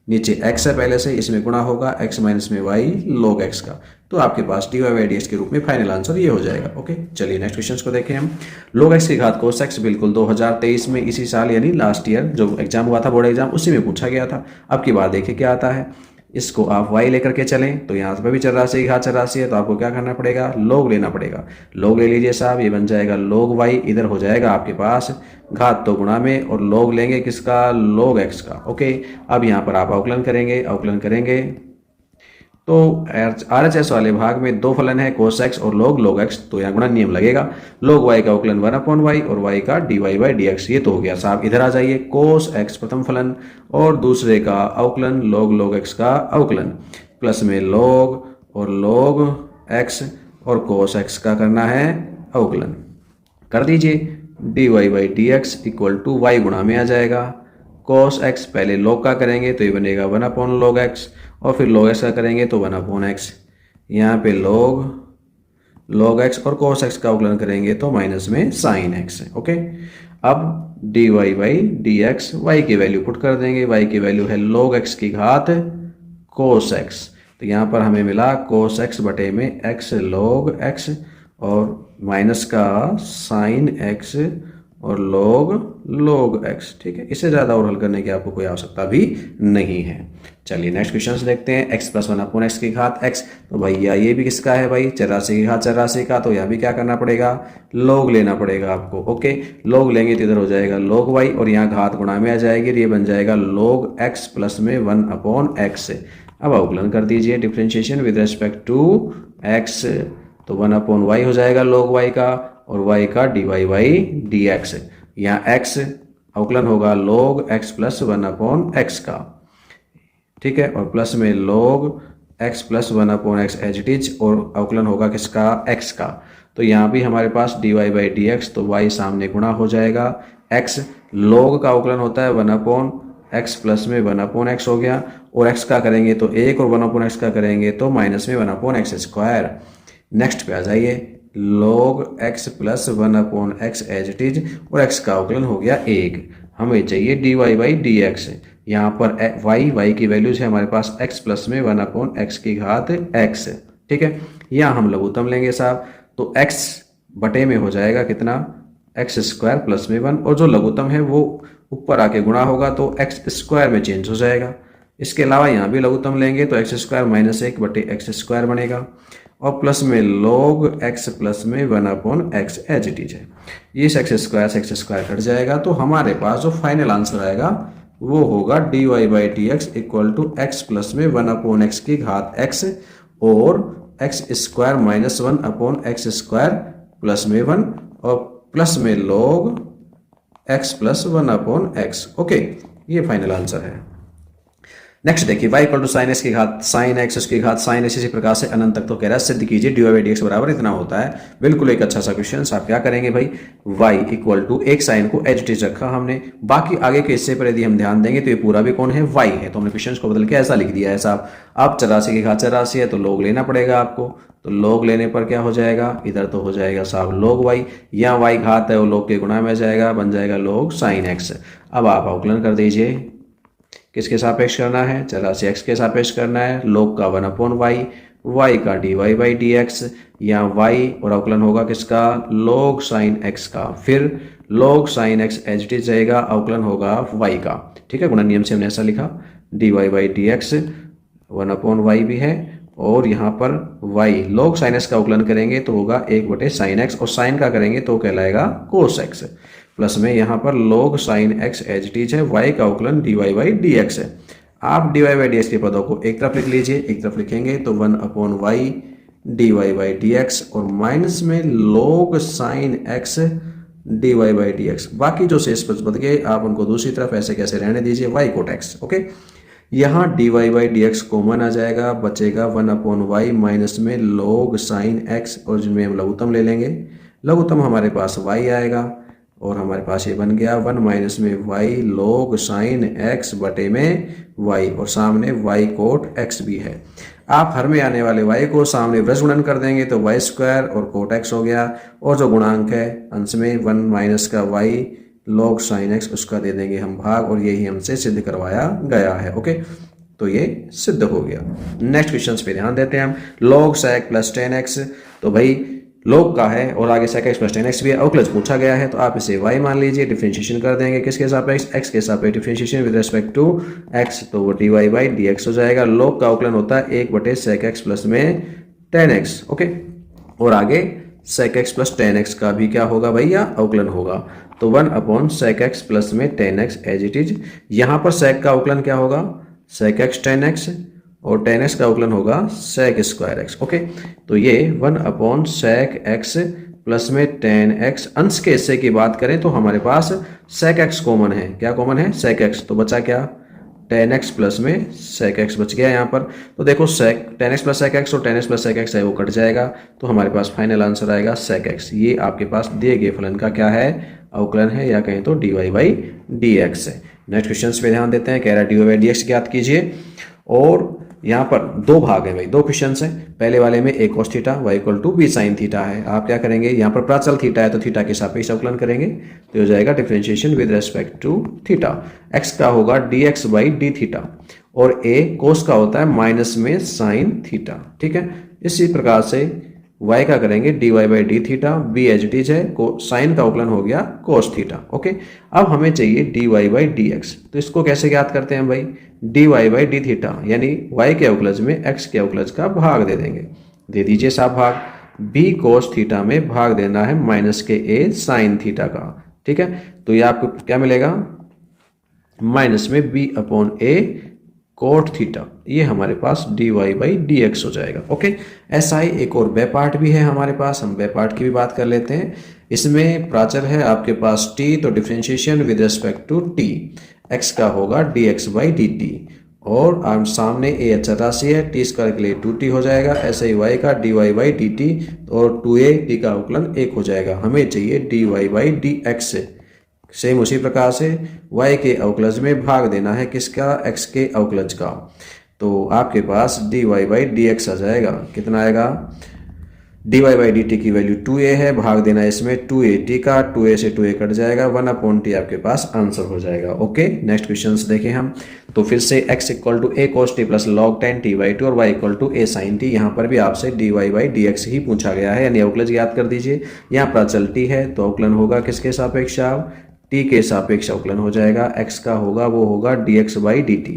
नीचे x है पहले से, इसमें गुणा होगा x माइनस में y log x का, तो आपके पास dy बाई डी एक्स के रूप में फाइनल आंसर ये हो जाएगा। ओके, चलिए नेक्स्ट क्वेश्चन को देखें हम। log x की घात cos x बिल्कुल 2023 में इसी साल यानी लास्ट ईयर जो एग्जाम हुआ था बोर्ड एग्जाम उसी में पूछा गया था। अब की बार देखिए क्या आता है, इसको आप y लेकर के चलें तो यहाँ पर भी चरराशि की घात चरराशि है तो आपको क्या करना पड़ेगा, log लेना पड़ेगा। log ले लीजिए साहब, ये बन जाएगा log y, इधर हो जाएगा आपके पास घात तो गुणा में और log लेंगे किसका, log x का। ओके, अब यहाँ पर आप अवकलन करेंगे तो RHS वाले भाग में दो फलन है cos x और log x, तो यहाँ गुणन नियम लगेगा। log y का अवकलन 1 अपॉन y और y का dy बाई डी एक्स, ये तो हो गया साहब। इधर आ जाइए, cos x प्रथम फलन और दूसरे का अवकलन log x का अवकलन, प्लस में log और log x और cos x का करना है अवकलन, कर दीजिए। dy by D x equal to y गुणा में आ जाएगा, cos x पहले log का करेंगे तो ये बनेगा 1 अपॉन log x और फिर log x का करेंगे तो 1 अपॉन x, यहाँ पे log x और cos x का अवकलन करेंगे तो माइनस में sin x है। ओके, अब dy by D x y की वैल्यू पुट कर देंगे, y की वैल्यू है log x की घात cos x, तो यहाँ पर हमें मिला cos x बटे में x log x और माइनस का sin x और log x, ठीक है। इससे ज़्यादा और हल करने की आपको कोई आवश्यकता भी नहीं है। चलिए नेक्स्ट क्वेश्चन देखते हैं। x प्लस 1 अपॉन एक्स की घात x, तो भैया ये भी किसका है भाई, चरराशि की घात चरराशि का, तो यहाँ भी क्या करना पड़ेगा, log लेना पड़ेगा आपको। ओके, log लेंगे तो इधर हो जाएगा log y और यहाँ घात गुणा में आ जाएगी और ये बन जाएगा log x प्लस में 1 अपॉन x। अब अवकलन कर दीजिए, differentiation with respect to x, तो 1 अपॉन y हो जाएगा log y का और y का dy बाई डी एक्स, यहाँ x अवकलन होगा log x plus 1 upon x का, ठीक है, और प्लस में log x plus 1 upon x as it is, और अवकलन होगा किसका, x का, तो यहाँ भी हमारे पास dy बाई डी एक्स, तो y सामने गुणा हो जाएगा, x log का अवकलन होता है 1 अपॉन x प्लस में 1 अपॉन x हो गया, और x का करेंगे तो 1 और 1 अपॉन x का करेंगे तो माइनस में 1 अपॉन एक्स स्क्वायर। नेक्स्ट पे आ जाइए, log x plus 1 upon x as it is, और x का अवकलन हो गया 1, हमें चाहिए dy बाई डी एक्स। यहाँ पर y की वैल्यूज है हमारे पास x प्लस में 1 अपॉन x की घात x, ठीक है। यहाँ हम लघुत्तम लेंगे साहब, तो x बटे में हो जाएगा कितना, x स्क्वायर प्लस में 1, और जो लघुत्तम है वो ऊपर आके गुणा होगा तो x स्क्वायर में चेंज हो जाएगा। इसके अलावा यहाँ भी लघुत्तम लेंगे तो x स्क्वायर माइनस 1 बटे x स्क्वायर बनेगा, और प्लस में log x प्लस में 1 upon x as it is है। ये x स्क्वायर कट जाएगा, तो हमारे पास जो फाइनल आंसर आएगा वो होगा dy by D x equal to x plus में 1 अपॉन x की घात x और x square minus 1 upon x square plus में 1 और प्लस में log x plus 1 upon x। Okay, ये फाइनल आंसर है। नेक्स्ट देखिए, y equal to sine x की घात साइन एक्स उसकी घात साइन एक्स, इसी प्रकार से अनंत तक तो कह रहा है सिद्ध कीजिए dy बाई डी एक्स बराबर इतना होता है। बिल्कुल एक अच्छा सा क्वेश्चन। आप क्या करेंगे भाई, y इक्वल टू एक साइन को एज इट इज रखा हमने, बाकी आगे के हिस्से पर यदि हम ध्यान देंगे तो ये पूरा भी कौन है, y है, तो हमने क्वेश्चन को बदल के ऐसा लिख दिया है साहब। अब चरराशि की घात चरराशि है तो log लेना पड़ेगा आपको, तो log लेने पर क्या हो जाएगा, इधर तो हो जाएगा साहब log y, यहाँ y घात है वो log के गुणा में जाएगा, बन जाएगा log साइन एक्स। अब आप अवकलन कर दीजिए, किसके सापेक्ष करना है, चरराशि x के सापेक्ष करना है, log का 1 अपॉन y का dy बाई डी एक्स, यहाँ y और अवकलन होगा किसका, log साइन x का, फिर log sine x as it is रहेगा, अवकलन होगा y का, ठीक है। गुणन नियम से हमने ऐसा लिखा, dy by D x 1 upon y भी है, और यहाँ पर y log साइन x का अवकलन करेंगे तो होगा 1 बटे साइन x, और साइन का करेंगे तो कहलाएगा cos x, प्लस में यहाँ पर log sine x as it is है, y का अवकलन dy बाई डी एक्स है। आप dy बाई डी एक्स के पदों को एक तरफ लिख लीजिए, एक तरफ लिखेंगे तो 1 upon y dy by D x और माइनस में log sine x dy by D x. बाकी जो शेष पद बच गए आप उनको दूसरी तरफ ऐसे कैसे रहने दीजिए, y कोट x। ओके, यहाँ D Y by D x common आ जाएगा, बचेगा 1/y माइनस में log साइन x, और जिनमें हम लघुत्तम ले लेंगे, लघुत्तम हमारे पास y आएगा और हमारे पास ये बन गया 1 माइनस में y log साइन x बटे में y, और सामने y कोट x भी है। आप हर में आने वाले y को सामने वृत्त गुणन कर देंगे तो y स्क्वायर और कोट x हो गया, और जो गुणांक है अंश में 1 माइनस का y log साइन x उसका दे देंगे हम भाग, और यही हमसे सिद्ध करवाया गया है। ओके, तो ये सिद्ध हो गया। नेक्स्ट क्वेश्चन पे ध्यान देते हैं हम। log sec plus ten x, तो भाई log का है और आगे sec x plus ten x भी है, अवकलज पूछा गया है तो आप इसे y मान लीजिए, डिफरेंशिएशन कर देंगे किसके सापेक्ष, x के सापेक्ष, differentiation with respect to x, तो वो dy बाई dx हो जाएगा। log का अवकलन होता है 1/sec x प्लस में tan x। ओके, और आगे sec x plus tan x का भी क्या होगा भैया, अवकलन होगा, तो 1/sec x प्लस में tan x as it is. यहाँ पर sec का अवकलन क्या होगा, sec x tan x, और tan x का अवकलन होगा sec स्क्वायर x। ओके, तो ये 1/sec x प्लस में tan x, अंश के हिस्से की बात करें तो हमारे पास sec x कॉमन है, क्या कॉमन है, sec x, तो बचा क्या, tan x प्लस में sec x बच गया यहाँ पर। तो देखो tan x plus sec x और tan x plus sec x है वो कट जाएगा, तो हमारे पास फाइनल आंसर आएगा sec x। ये आपके पास दिए गए फलन का क्या है, अवकलन है, या कहें तो dy बाई dx है। नेक्स्ट क्वेश्चन पे ध्यान देते हैं, कह रहा है dy बाई dx ज्ञात कीजिए, और यहाँ पर दो भाग हैं भाई, दो क्वेश्चन हैं। पहले वाले में a cos theta y equal to b sin theta है। आप क्या करेंगे, यहाँ पर प्राचल थीटा है तो थीटा के सापेक्ष अवकलन करेंगे, तो हो जाएगा differentiation with respect to theta. x का होगा dx बाई डी थीटा, और a cos का होता है माइनस में sin थीटा। ठीक है, इसी प्रकार से y का करेंगे dy by d theta, b as it is है, साइन का अवकलन हो गया cos थीटा। ओके, अब हमें चाहिए dy बाई dx, तो इसको कैसे ज्ञात करते हैं भाई, dy बाई डी थीटा यानी y के अवकलज में x के अवकलज का भाग दे देंगे, दे दीजिए साफ भाग, b cos थीटा में भाग देना है माइनस के a साइन थीटा का। ठीक है, तो ये आपको क्या मिलेगा, माइनस में b upon a cot theta, ये हमारे पास dy बाई dx हो जाएगा। ओके, ऐसा ही एक और वे पार्ट भी है हमारे पास, हम वे पार्ट की भी बात कर लेते हैं। इसमें प्राचर है आपके पास t, तो differentiation with respect to t, x का होगा dx बाई dt, और आम सामने a अचर राशि है, t स्क्वायर के लिए 2t हो जाएगा। ऐसे ही y का dy बाई dt, और 2a t का अवकलन 1 हो जाएगा। हमें चाहिए dy बाई dx, सेम उसी प्रकार से y के अवकलज में भाग देना है किसका, x के अवकलज का, तो आपके पास dy बाई dx आ जाएगा। कितना आएगा, dy बाई dt की वैल्यू 2a है, भाग देना है इसमें 2at का, 2a से 2a कट जाएगा, 1/t आपके पास आंसर हो जाएगा। ओके, नेक्स्ट क्वेश्चन देखें हम, तो फिर से x equal to a cos t plus log tan t by 2 और y equal to a sin t, यहाँ पर भी आपसे dy बाई dx ही पूछा गया है, यानी अवकलज याद कर दीजिए। यहाँ प्राचल t है तो अवकलन होगा किसके सापेक्ष, आप t के सापेक्ष अवकलन हो जाएगा, x का होगा वो होगा dx बाई dt।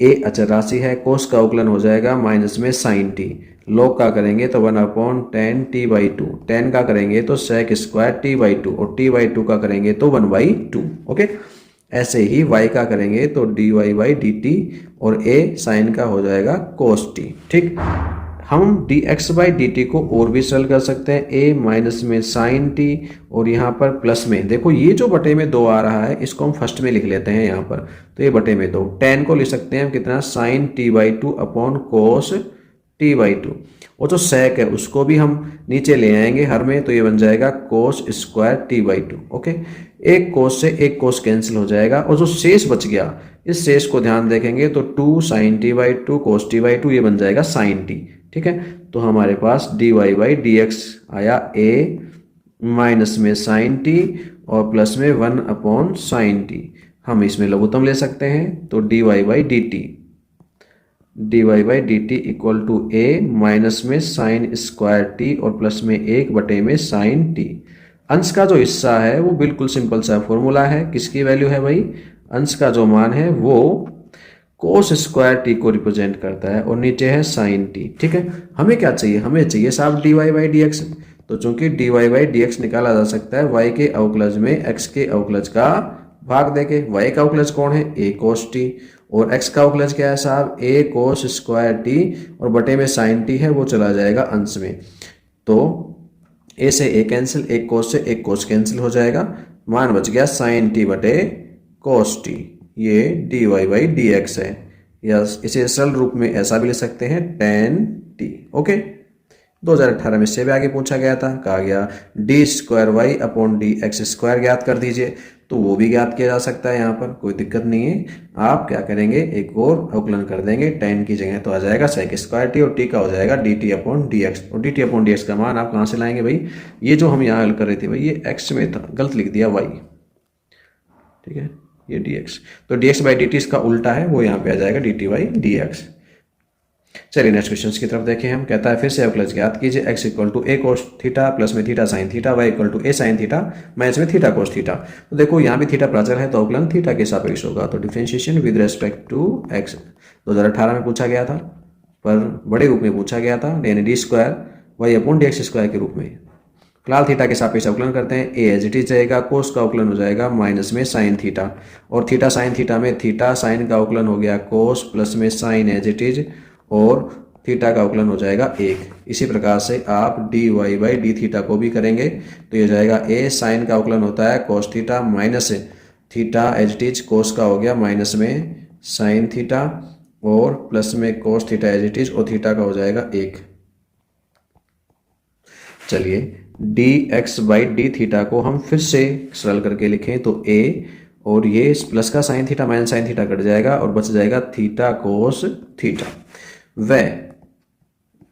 a अचर राशि है, cos का अवकलन हो जाएगा माइनस में sin t, log का करेंगे तो 1/tan t बाई 2, tan का करेंगे तो sec स्क्वायर t बाई 2, और t बाई 2 का करेंगे तो 1/2। ओके, ऐसे ही y का करेंगे तो dy बाई dt, और a sin का हो जाएगा cos t। ठीक, हम dx बाई dt को और भी सरल कर सकते हैं, a माइनस में sin t, और यहाँ पर प्लस में देखो ये जो बटे में 2 आ रहा है इसको हम फर्स्ट में लिख लेते हैं यहाँ पर, तो ये बटे में 2, tan को लिख सकते हैं कितना, sin t by 2 upon cos t by 2, और जो sec है उसको भी हम नीचे ले आएंगे हर में, तो ये बन जाएगा cos square t by 2। Okay, एक cos से एक cos कैंसिल हो जाएगा, और जो शेष बच गया इस शेष को ध्यान देखेंगे तो 2 sin t by 2 cos t by 2, ये बन जाएगा sin t। ठीक है, तो हमारे पास dy बाई dx आया a माइनस में sin t और प्लस में 1/sin t, हम इसमें लघुत्तम ले सकते हैं, तो dy by dt equal to a minus में sin स्क्वायर t और प्लस में 1/sin t। अंश का जो हिस्सा है वो बिल्कुल सिंपल सा फॉर्मूला है, किसकी वैल्यू है भाई, अंश का जो मान है वो cos स्क्वायर t को रिप्रेजेंट करता है, और नीचे है sin t। ठीक है, हमें क्या चाहिए, हमें चाहिए साहब dy बाई dx, तो चूंकि dy बाई dx निकाला जा सकता है y के अवकलज में x के अवकलज का भाग देके। y का अवकलज कौन है, a cos t, और x का अवकलज क्या है साहब, a cos स्क्वायर t, और बटे में sin t है वो चला जाएगा अंश में, तो a से a कैंसिल, एक cos से एक cos कैंसिल हो जाएगा, मान बच गया sin t बटे cos t, ये dy बाई dx है। या इसे सरल रूप में ऐसा भी लिख सकते हैं tan t। ओके, 2018 में इससे भी आगे पूछा गया था, कहा गया d²y/dx² ज्ञात कर दीजिए, तो वो भी ज्ञात किया जा सकता है, यहाँ पर कोई दिक्कत नहीं है। आप क्या करेंगे, एक और अवकलन कर देंगे, tan की जगह तो आ जाएगा sec² और t का हो जाएगा dt/dx। और dt/dx का मान आप कहाँ से लाएंगे भाई, ये जो हम यहाँ हल कर रहे थे भाई ये x में था, गलत लिख दिया y, ठीक है, ये dx, तो dx/dt इसका उल्टा है, वो यहाँ पे आ जाएगा dt/dx। चलिए नेक्स्ट क्वेश्चन की तरफ देखें हम। कहता है फिर से अवकलज ज्ञात कीजिए, x = a cos theta plus में theta sine theta, y = a sin theta minus में थीटा cos थीटा। तो देखो यहाँ भी थीटा प्राचर है तो अवकलन थीटा के सापेक्ष होगा, तो differentiation with respect to x 2018 में पूछा गया था, पर बड़े रूप में पूछा गया था, यानी d²y/dx² के रूप में। फिलहाल थीटा के सापेक्ष अवकलन करते हैं, a एज इट इज रहेगा, कोस का अवकलन हो जाएगा माइनस में साइन थीटा, और थीटा साइन थीटा में थीटा साइन का अवकलन हो गया कोस प्लस में साइन एज इट इज, और थीटा का अवकलन हो जाएगा 1। इसी प्रकार से आप dy/d थीटा को भी करेंगे, तो ये जाएगा a साइन का अवकलन होता है cos theta minus theta as it is, cos का हो गया माइनस में साइन थीटा और प्लस में cos theta as it is, और थीटा का हो जाएगा 1। चलिए dx/d थीटा को हम फिर से सरल करके लिखें तो a, और ये प्लस का sine theta minus sine theta cut जाएगा और बच जाएगा थीटा cos थीटा। व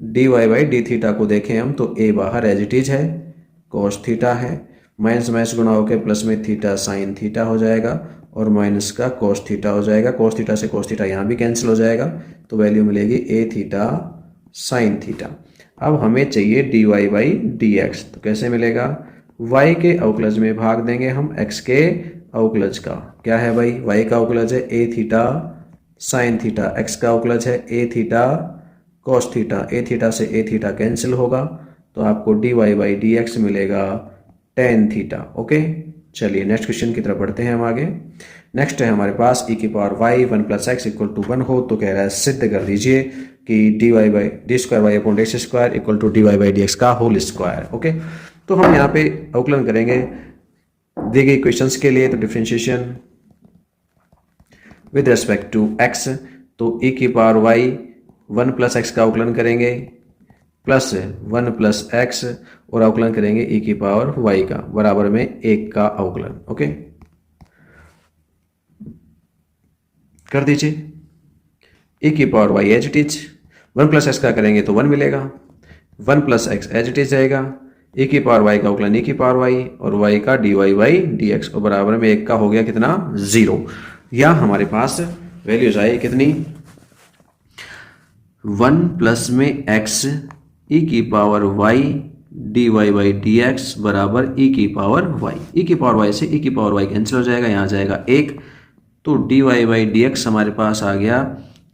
dy/d थीटा को देखें हम तो a बाहर एज इट इज है, cos थीटा है, माइनस माइनस गुणा होकर प्लस में थीटा साइन थीटा हो जाएगा और माइनस का cos थीटा हो जाएगा, cos थीटा से cos थीटा यहाँ भी कैंसिल हो जाएगा, तो वैल्यू मिलेगी a थीटा साइन थीटा। अब हमें चाहिए dy/dx, तो कैसे मिलेगा, y के अवकलज में भाग देंगे हम x के अवकलज का। क्या है भाई, y का अवकलज है a theta sine theta, x का अवकलज है a theta cos theta, a theta से a थीटा कैंसिल होगा, तो आपको dy/dx मिलेगा tan थीटा। ओके, चलिए नेक्स्ट क्वेश्चन की तरफ बढ़ते हैं हम आगे। नेक्स्ट है हमारे पास e की पावर y 1 + x = 1 हो, तो कह रहा है सिद्ध कर दीजिए कि d²y/dx² = dy/dx का होल स्क्वायर। ओके, तो हम यहाँ पे अवकलन करेंगे दी गई क्वेश्चंस के लिए, तो differentiation with respect to x, तो e की पावर y 1 + x का अवकलन करेंगे प्लस 1 + x, और अवकलन करेंगे e की पावर y का बराबर में 1 का अवकलन। ओके, कर दीजिए, e की power y as it is, 1 + x का करेंगे तो 1 मिलेगा, 1 + x एज इट इज रहेगा, e की पावर y का अवकलन e की पावर y, और y का dy/dx, और बराबर में 1 का हो गया कितना, 0। या हमारे पास वैल्यूज आई कितनी, 1 प्लस में x e की पावर y dy/dx बराबर e की पावर y, e की पावर y से e की पावर y कैंसिल हो जाएगा, यहाँ जाएगा 1, तो dy/dx हमारे पास आ गया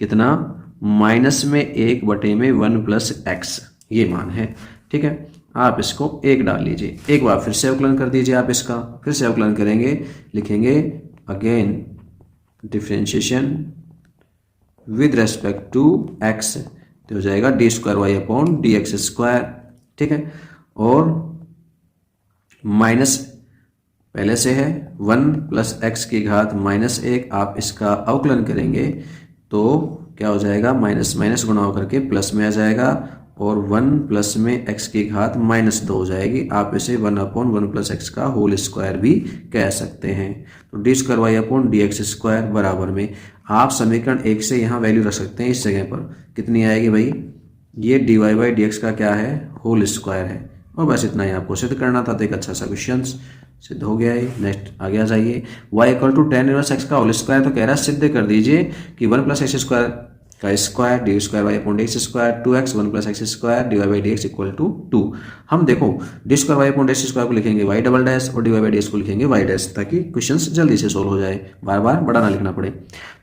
कितना, माइनस में 1/1 + x, ये मान है। ठीक है, आप इसको 1 डाल लीजिए, एक बार फिर से अवकलन कर दीजिए, आप इसका फिर से अवकलन करेंगे, लिखेंगे again differentiation with respect to x, तो हो जाएगा d²y/dx²। ठीक है, और माइनस पहले से है 1 + x की घात -1, आप इसका अवकलन करेंगे तो क्या हो जाएगा, माइनस माइनस गुणा होकर के प्लस में आ जाएगा, और 1 प्लस में x की घात -2 हो जाएगी। आप इसे 1/1 + x का होल स्क्वायर भी कह सकते हैं। तो d²y/dx² बराबर में आप समीकरण 1 से यहाँ वैल्यू रख सकते हैं, इस जगह पर कितनी आएगी भाई, ये dy/dx का क्या है, होल स्क्वायर है। और बस इतना ही आपको सिद्ध करना था, तो एक अच्छा सा क्वेश्चन सिद्ध हो गया है। नेक्स्ट आगे आ जाइए, y = tan इनवर्स x का होल स्क्वायर, तो कह रहा है सिद्ध कर दीजिए कि 1 + x² का square d²y/dx², 2x 1 + x² dy/dx = 2। हम देखो d²y/dx² को लिखेंगे y डबल डैश और dy/dx को लिखेंगे y डैश, ताकि क्वेश्चंस जल्दी से सोल्व हो जाए, बार बार बड़ा ना लिखना पड़े।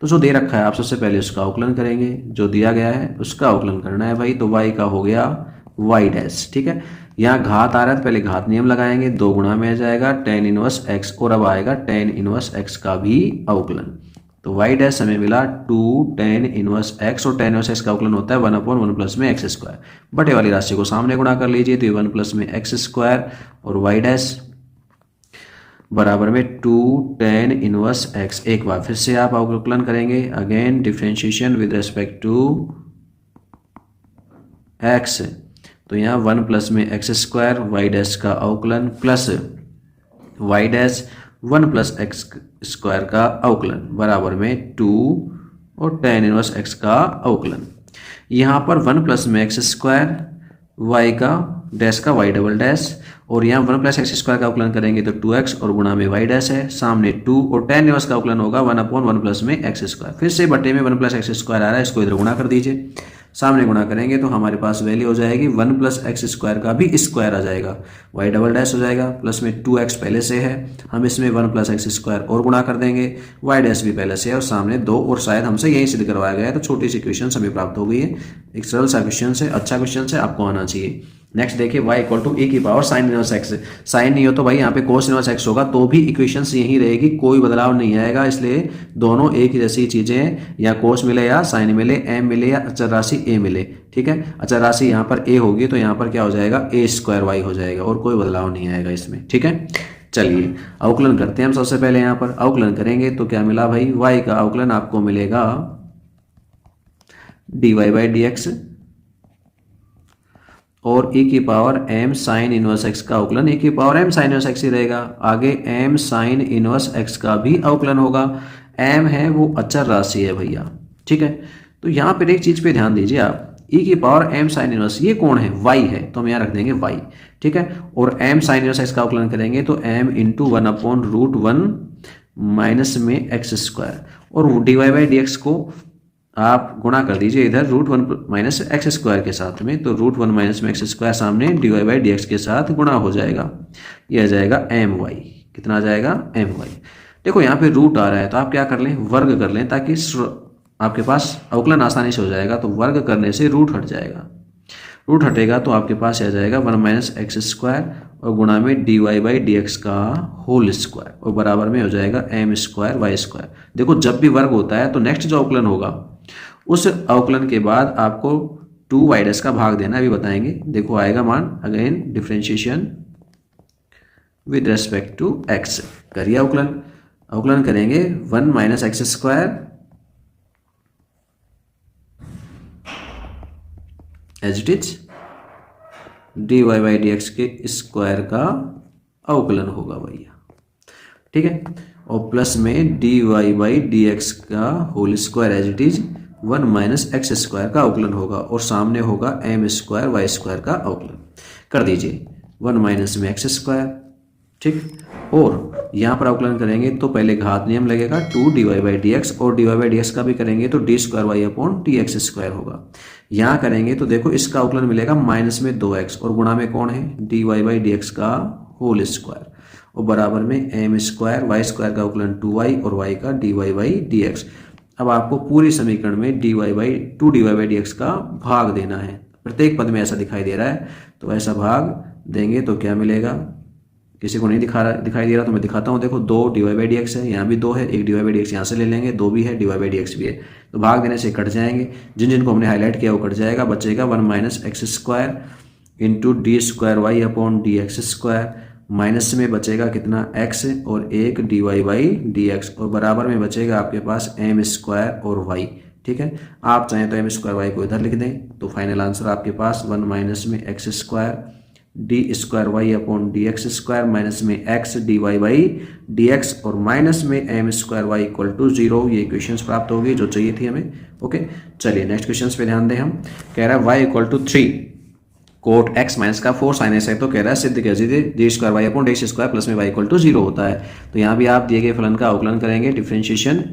तो जो दे रखा है आप सबसे पहले उसका अवकलन करेंगे, जो दिया गया है उसका अवकलन करना है भाई, तो y का हो गया y डैश। ठीक है, यहाँ घात आ रहा है तो पहले घात नियम लगाएंगे, 2 गुणा में आ जाएगा tan इनवर्स x, और अब आएगा tan इनवर्स x का भी अवकलन, तो y डैश हमें मिला 2 tan इनवर्स x, और tan इनवर्स x का अवकलन होता है 1/1 + में x²। बटे वाली राशि को सामने गुणा कर लीजिए, तो 1 + में x² और y डैश बराबर में 2 tan इनवर्स x। एक बार फिर से आप अवकलन करेंगे, again differentiation with respect to x। तो यहाँ 1 प्लस में एक्स स्क्वायर वाई डैश का अवकलन plus y dash 1 plus x square का अवकलन बराबर में 2 और tan इनवर्स x का अवकलन। यहाँ पर 1 प्लस में एक्स स्क्वायर वाई का डैश का वाई डबल डैश, और यहाँ 1 प्लस एक्स स्क्वायर का अवकलन करेंगे तो 2x और गुणा में वाई डैश है, सामने 2 और tan इनवर्स का अवकलन होगा 1/1 प्लस में एक्स स्क्वायर। फिर से बटे में 1 प्लस एक्स स्क्वायर आ रहा है, इसको इधर गुणा कर दीजिए, सामने गुणा करेंगे तो हमारे पास वैल्यू हो जाएगी 1 प्लस एक्स स्क्वायर का भी स्क्वायर आ जाएगा, वाई डबल डैश हो जाएगा, प्लस में 2x पहले से है, हम इसमें 1 प्लस एक्स स्क्वायर और गुणा कर देंगे, वाई डैश भी पहले से है और सामने 2, और शायद हमसे यही सिद्ध करवाया गया है, तो छोटी सी क्वेश्चन हमें प्राप्त हो गई है। एक सरल सा क्वेश्चन है, अच्छा क्वेश्चन है, आपको आना चाहिए। नेक्स्ट देखिए y इक्वल टू e की power sine inverse x। Sine नहीं हो तो भाई यहाँ पे कोस इनवर्स x होगा, तो भी इक्वेशंस यही रहेगी, कोई बदलाव नहीं आएगा, इसलिए दोनों एक ही जैसी चीजें हैं, या कोस मिले या साइन मिले, m मिले या अचर राशि a मिले। ठीक है, अचर राशि यहाँ पर a होगी तो यहाँ पर क्या हो जाएगा, a स्क्वायर y हो जाएगा, और कोई बदलाव नहीं आएगा इसमें। ठीक है, चलिए अवकलन करते हैं हम। सबसे पहले यहाँ पर अवकलन करेंगे तो क्या मिला भाई, y का अवकलन आपको मिलेगा dy/dx, और e की power m sign inverse x का अवकलन e की power m sign inverse x ही रहेगा। आगे m साइन इनवर्स x का भी अवकलन होगा, m है वो अचर राशि है भैया। ठीक है, तो यहाँ पर एक चीज पे ध्यान दीजिए आप, e की पावर m साइन इनवर्स, ये कौन है, y है, तो हम यहाँ रख देंगे y। ठीक है, और m साइन इनवर्स x का अवकलन करेंगे तो m इंटू 1/√1 माइनस में एक्स स्क्वायर, और dy/dx को आप गुणा कर दीजिए इधर √1 माइनस एक्स स्क्वायर के साथ में, तो √1 माइनस में एक्स स्क्वायर सामने dy/dx के साथ गुणा हो जाएगा, यह आ जाएगा my। कितना आ जाएगा, my। देखो यहाँ पे रूट आ रहा है तो आप क्या कर लें, वर्ग कर लें, ताकि आपके पास अवकलन आसानी से हो जाएगा। तो वर्ग करने से रूट हट जाएगा, रूट हटेगा तो आपके पास आ जाएगा 1 माइनस एक्स स्क्वायर और गुणा में dy/dx का होल स्क्वायर, और बराबर में हो जाएगा m स्क्वायर वाई स्क्वायर। देखो जब भी वर्ग होता है तो नेक्स्ट जो अवकलन होगा उस अवकलन के बाद आपको 2y डैश का भाग देना, अभी बताएंगे। देखो आएगा मान, again differentiation with respect to x। करिए अवकलन, अवकलन करेंगे 1 minus x square as it is dy/dx के स्क्वायर का अवकलन होगा भैया। ठीक है, और प्लस में dy/dx का whole square as it is 1 minus x square का अवकलन होगा, और सामने होगा m स्क्वायर वाई स्क्वायर का अवकलन। कर दीजिए 1 माइनस में एक्स स्क्वायर। ठीक, और यहाँ पर अवकलन करेंगे तो पहले घात नियम लगेगा 2 dy/dx, और dy/dx का भी करेंगे तो d²y/dx स्क्वायर होगा। यहाँ करेंगे तो देखो इसका अवकलन मिलेगा माइनस में 2x, और गुणा में कौन है, dy/dx का होल स्क्वायर, और बराबर में m स्क्वायर वाई स्क्वायर का अवकलन 2y और y का dy/dx। अब आपको पूरी समीकरण में dy/dx का भाग देना है, प्रत्येक पद में ऐसा दिखाई दे रहा है, तो ऐसा भाग देंगे तो क्या मिलेगा, किसी को नहीं दिखाई दे रहा तो मैं दिखाता हूँ। देखो 2 dy/dx है, यहाँ भी 2 है, एक dy/dx यहाँ से ले लेंगे, 2 भी है, dy/dx भी है, तो भाग देने से कट जाएंगे, जिन जिनको हमने हाईलाइट किया वो कट जाएगा, बचेगा 1 minus x square into d²y/dx square, minus में बचेगा कितना x और एक dy/dx, और बराबर में बचेगा आपके पास m स्क्वायर और y। ठीक है, आप चाहें तो m स्क्वायर y को इधर लिख दें, तो फाइनल आंसर आपके पास 1 माइनस में x square d²y/dx square minus में x dy/dx, और माइनस में m square y equal to 0। ये इक्वेशंस प्राप्त होगी जो चाहिए थी हमें। ओके, चलिए नेक्स्ट क्वेश्चंस पे ध्यान दें। हम कह रहा है y equal to 3 cot x minus का 4 साइन x है, तो कह रहा है सिद्ध कीजिए d²y/dx स्क्वायर प्लस में y इक्वल टू 0 होता है। तो यहाँ भी आप दिए गए फलन का अवकलन करेंगे, differentiation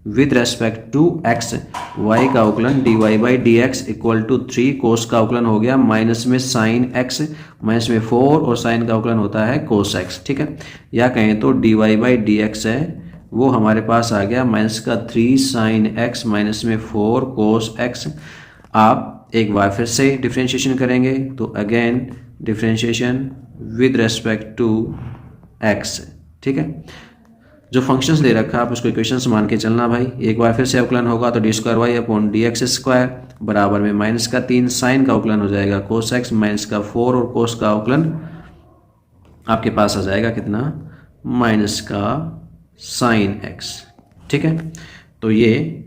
with respect to x, y का अवकलन dy/dx इक्वल टू 3, कोस का अवकलन हो गया माइनस में साइन x माइनस में 4, और साइन का अवकलन होता है कोस x। ठीक है, या कहें तो dy/dx है वो हमारे पास आ गया माइनस का 3 साइन x माइनस में 4 कोस x। आप एक बार फिर से डिफरेंशिएशन करेंगे तो again differentiation with respect to x। ठीक है, जो फंक्शंस दे रखा है आप उसको इक्वेशंस मान के चलना भाई। एक बार फिर से अवकलन होगा तो d²y/dx स्क्वायर बराबर में माइनस का 3 साइन का अवकलन हो जाएगा कोस x माइनस का 4, और कोस का अवकलन आपके पास आ जाएगा कितना, माइनस का साइन एक्स। ठीक है, तो ये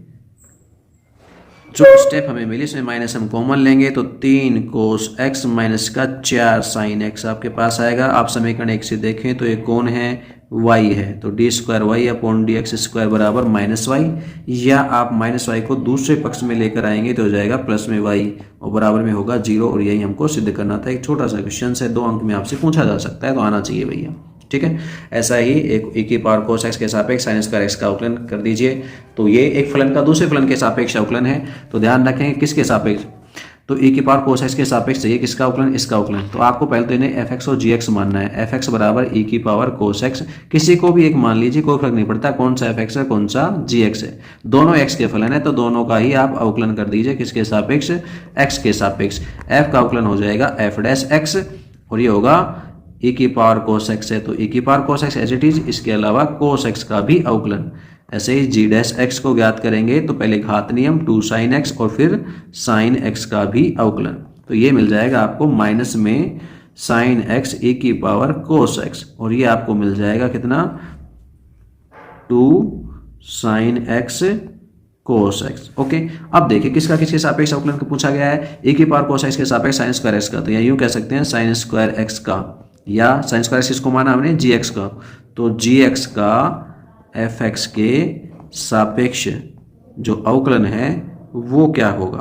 जो स्टेप हमें मिली इसमें माइनस हम कॉमन लेंगे तो 3 कोस एक्स माइनस का 4 साइन एक्स आपके पास आएगा। आप समीकरण 1 से देखें तो ये कौन है, y है, तो d square y upon d x square बराबर माइनस वाई, या आप माइनस वाई को दूसरे पक्ष में लेकर आएंगे तो हो जाएगा प्लस में y और बराबर में होगा 0। और यही हमको सिद्ध करना था। एक छोटा सा क्वेश्चन है, 2 अंक में आपसे पूछा जा सकता है, तो आना चाहिए भैया। ठीक है, ऐसा ही एक e की पावर कोस एक्स के सापेक्ष साइन स्क्वायर एक्स का अवकलन कर दीजिए। तो ये एक फलन का दूसरे फलन के सापेक्ष अवकलन है, तो ध्यान रखें किसके सापेक्ष, तो e की पावर कोस एक्स के सापेक्ष चाहिए किसका अवकलन, इसका अवकलन। तो आपको पहले तो इन्हें एफ एक्स और जी एक्स मानना है। एफ एक्स बराबर e की पावर कोस एक्स, किसी को भी एक मान लीजिए, कोई फर्क नहीं पड़ता कौन सा एफ एक्स है कौन सा जी एक्स है, दोनों एक्स के फलन है, तो दोनों का ही आप अवकलन कर दीजिए किसके सापेक्ष, एक्स के सापेक्ष। एफ का अवकलन हो जाएगा एफ डैश एक्स, और ये होगा e की पावर कोस एक्स है तो e की power cos x as it is, इसके अलावा कोस एक्स का भी अवकलन। ऐसे ही जी डैश एक्स को ज्ञात करेंगे तो पहले घात नियम 2 साइन एक्स और फिर साइन एक्स का भी अवकलन। तो ये मिल जाएगा आपको माइनस में साइन एक्स e की पावर कोस एक्स, और ये आपको मिल जाएगा कितना, 2 sine x cos x. Okay, अब देखिए किसका किसके सापेक्ष अवकलन का पूछा गया है, e की पावर कोस एक्स के सापेक्ष साइन स्क्वायर एक्स का, तो यहाँ यूं कह सकते हैं साइन स्क्वायर एक्स का, या साइन स्क्वायर एक्स को माना हमने जी एक्स का, तो जी एक्स का एफ एक्स के सापेक्ष जो अवकलन है वो क्या होगा,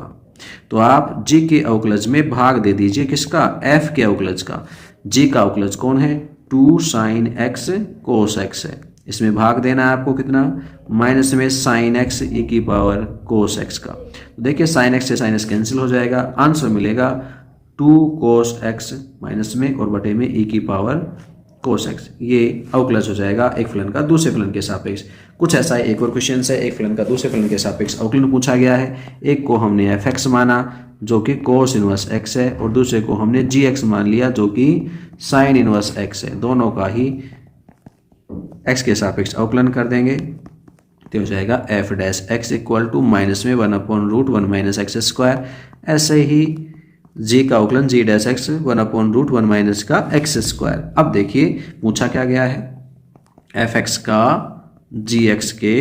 तो आप जी के अवकलज में भाग दे दीजिए किसका, एफ के अवकलज का। जी का अवकलज कौन है, 2 साइन एक्स कोस एक्स है, इसमें भाग देना है आपको कितना, माइनस में साइन एक्स e की पावर कोस एक्स का। तो देखिए साइन एक्स से साइन एक्स कैंसिल हो जाएगा, आंसर मिलेगा 2 कोस एक्स माइनस में और बटे में e की पावर कोस एक्स। ये अवकलज हो जाएगा एक फलन का दूसरे फलन के सापेक्ष। कुछ ऐसा है, एक और क्वेश्चन है, एक फलन का दूसरे फलन के सापेक्ष अवकलन पूछा गया है। एक को हमने एफ एक्स माना जो कि कोस इनवर्स एक्स है, और दूसरे को हमने जी एक्स मान लिया जो कि साइन इनवर्स एक्स है। दोनों का ही एक्स के सापेक्ष अवकलन कर देंगे तो हो जाएगा f dash x equal to minus में 1/√1 माइनस एक्स स्क्वायर। ऐसे ही जी का अवकलन जी डैश एक्स 1/√1 माइनस का एक्स स्क्वायर। अब देखिए पूछा क्या गया है, एफ एक्स का जी एक्स के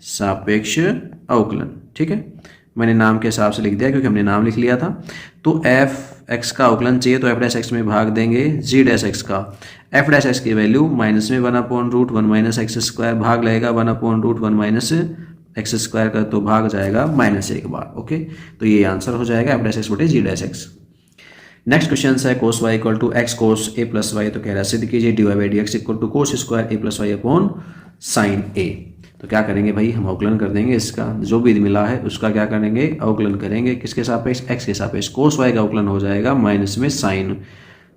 सापेक्ष अवकलन। ठीक है, मैंने नाम के हिसाब से लिख दिया क्योंकि हमने नाम लिख लिया था। तो एफ एक्स का अवकलन चाहिए तो एफ डैश एक्स में भाग देंगे जी डैश एक्स का। एफ डैश एक्स की वैल्यू माइनस में 1/√1 माइनस एक्स स्क्वायर, भाग लगेगा 1/√1 माइनस एक्स स्क्वायर का, तो भाग जाएगा -1 बार। ओके, तो ये आंसर हो जाएगा एफ डैश एक्स बटे G dash X. Next question है cos Y equal to X cos A plus Y, तो कह रहा है सिद्ध कीजिए D Y by D x equal to cos square A plus Y upon sine A. तो क्या करेंगे भाई, हम अवकलन कर देंगे इसका, जो भी मिला है उसका क्या करेंगे, अवकलन करेंगे किसके सापेक्ष, एक्स के सापेक्ष। कोस वाई का अवकलन हो जाएगा माइनस में साइन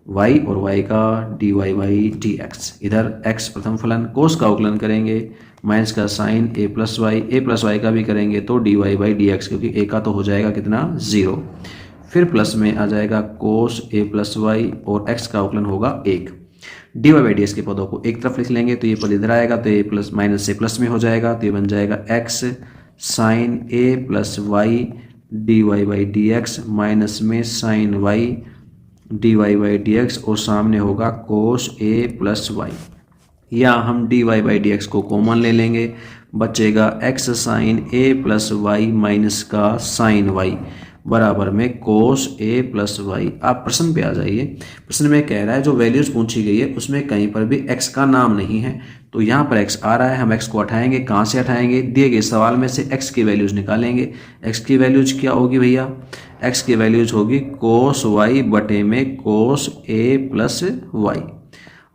वाई और वाई का d Y by D x. इधर एक्स प्रथम फलन, कोस का अवकलन करेंगे माइनस का साइन ए प्लस वाई का भी करेंगे तो D Y by D x, क्योंकि ए का तो हो जाएगा कितना 0। फिर प्लस में आ जाएगा कोस ए प्लस वाई और एक्स का अवकलन होगा 1। D Y by D x के पदों को एक तरफ लिख लेंगे तो ये पद इधर आएगा तो ये प्लस माइनस से प्लस में हो जाएगा, तो ये बन जाएगा X sine A plus Y D Y by D X minus में sine Y D Y by D x, और सामने होगा कोस ए प्लस वाई। या हम D Y by D X को कॉमन ले लेंगे, बचेगा X sine A plus Y minus का साइन वाई बराबर में कोस ए प्लस वाई। आप प्रश्न पे आ जाइए, प्रश्न में कह रहा है जो वैल्यूज पूछी गई है उसमें कहीं पर भी एक्स का नाम नहीं है, तो यहाँ पर एक्स आ रहा है, हम एक्स को हटाएंगे। कहाँ से हटाएंगे, दिए गए सवाल में से एक्स की वैल्यूज निकालेंगे। एक्स की वैल्यूज क्या होगी भैया, एक्स की वैल्यूज होगी कोस वाई बटे में कोस ए प्लस वाई,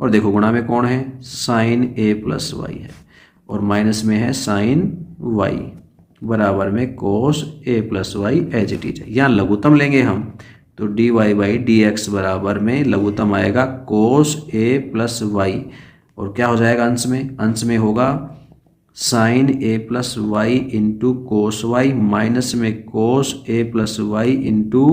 और देखो गुणा में कौन है, साइन ए प्लस वाई है, और माइनस में है साइन वाई बराबर में cos A plus Y as it is है। यहाँ लघुत्तम लेंगे हम, तो D Y by D X बराबर में लघुत्तम आएगा कोस ए प्लस वाई, और क्या हो जाएगा अंश में, अंश में होगा sine A plus Y into cos Y minus में कोस ए plus Y into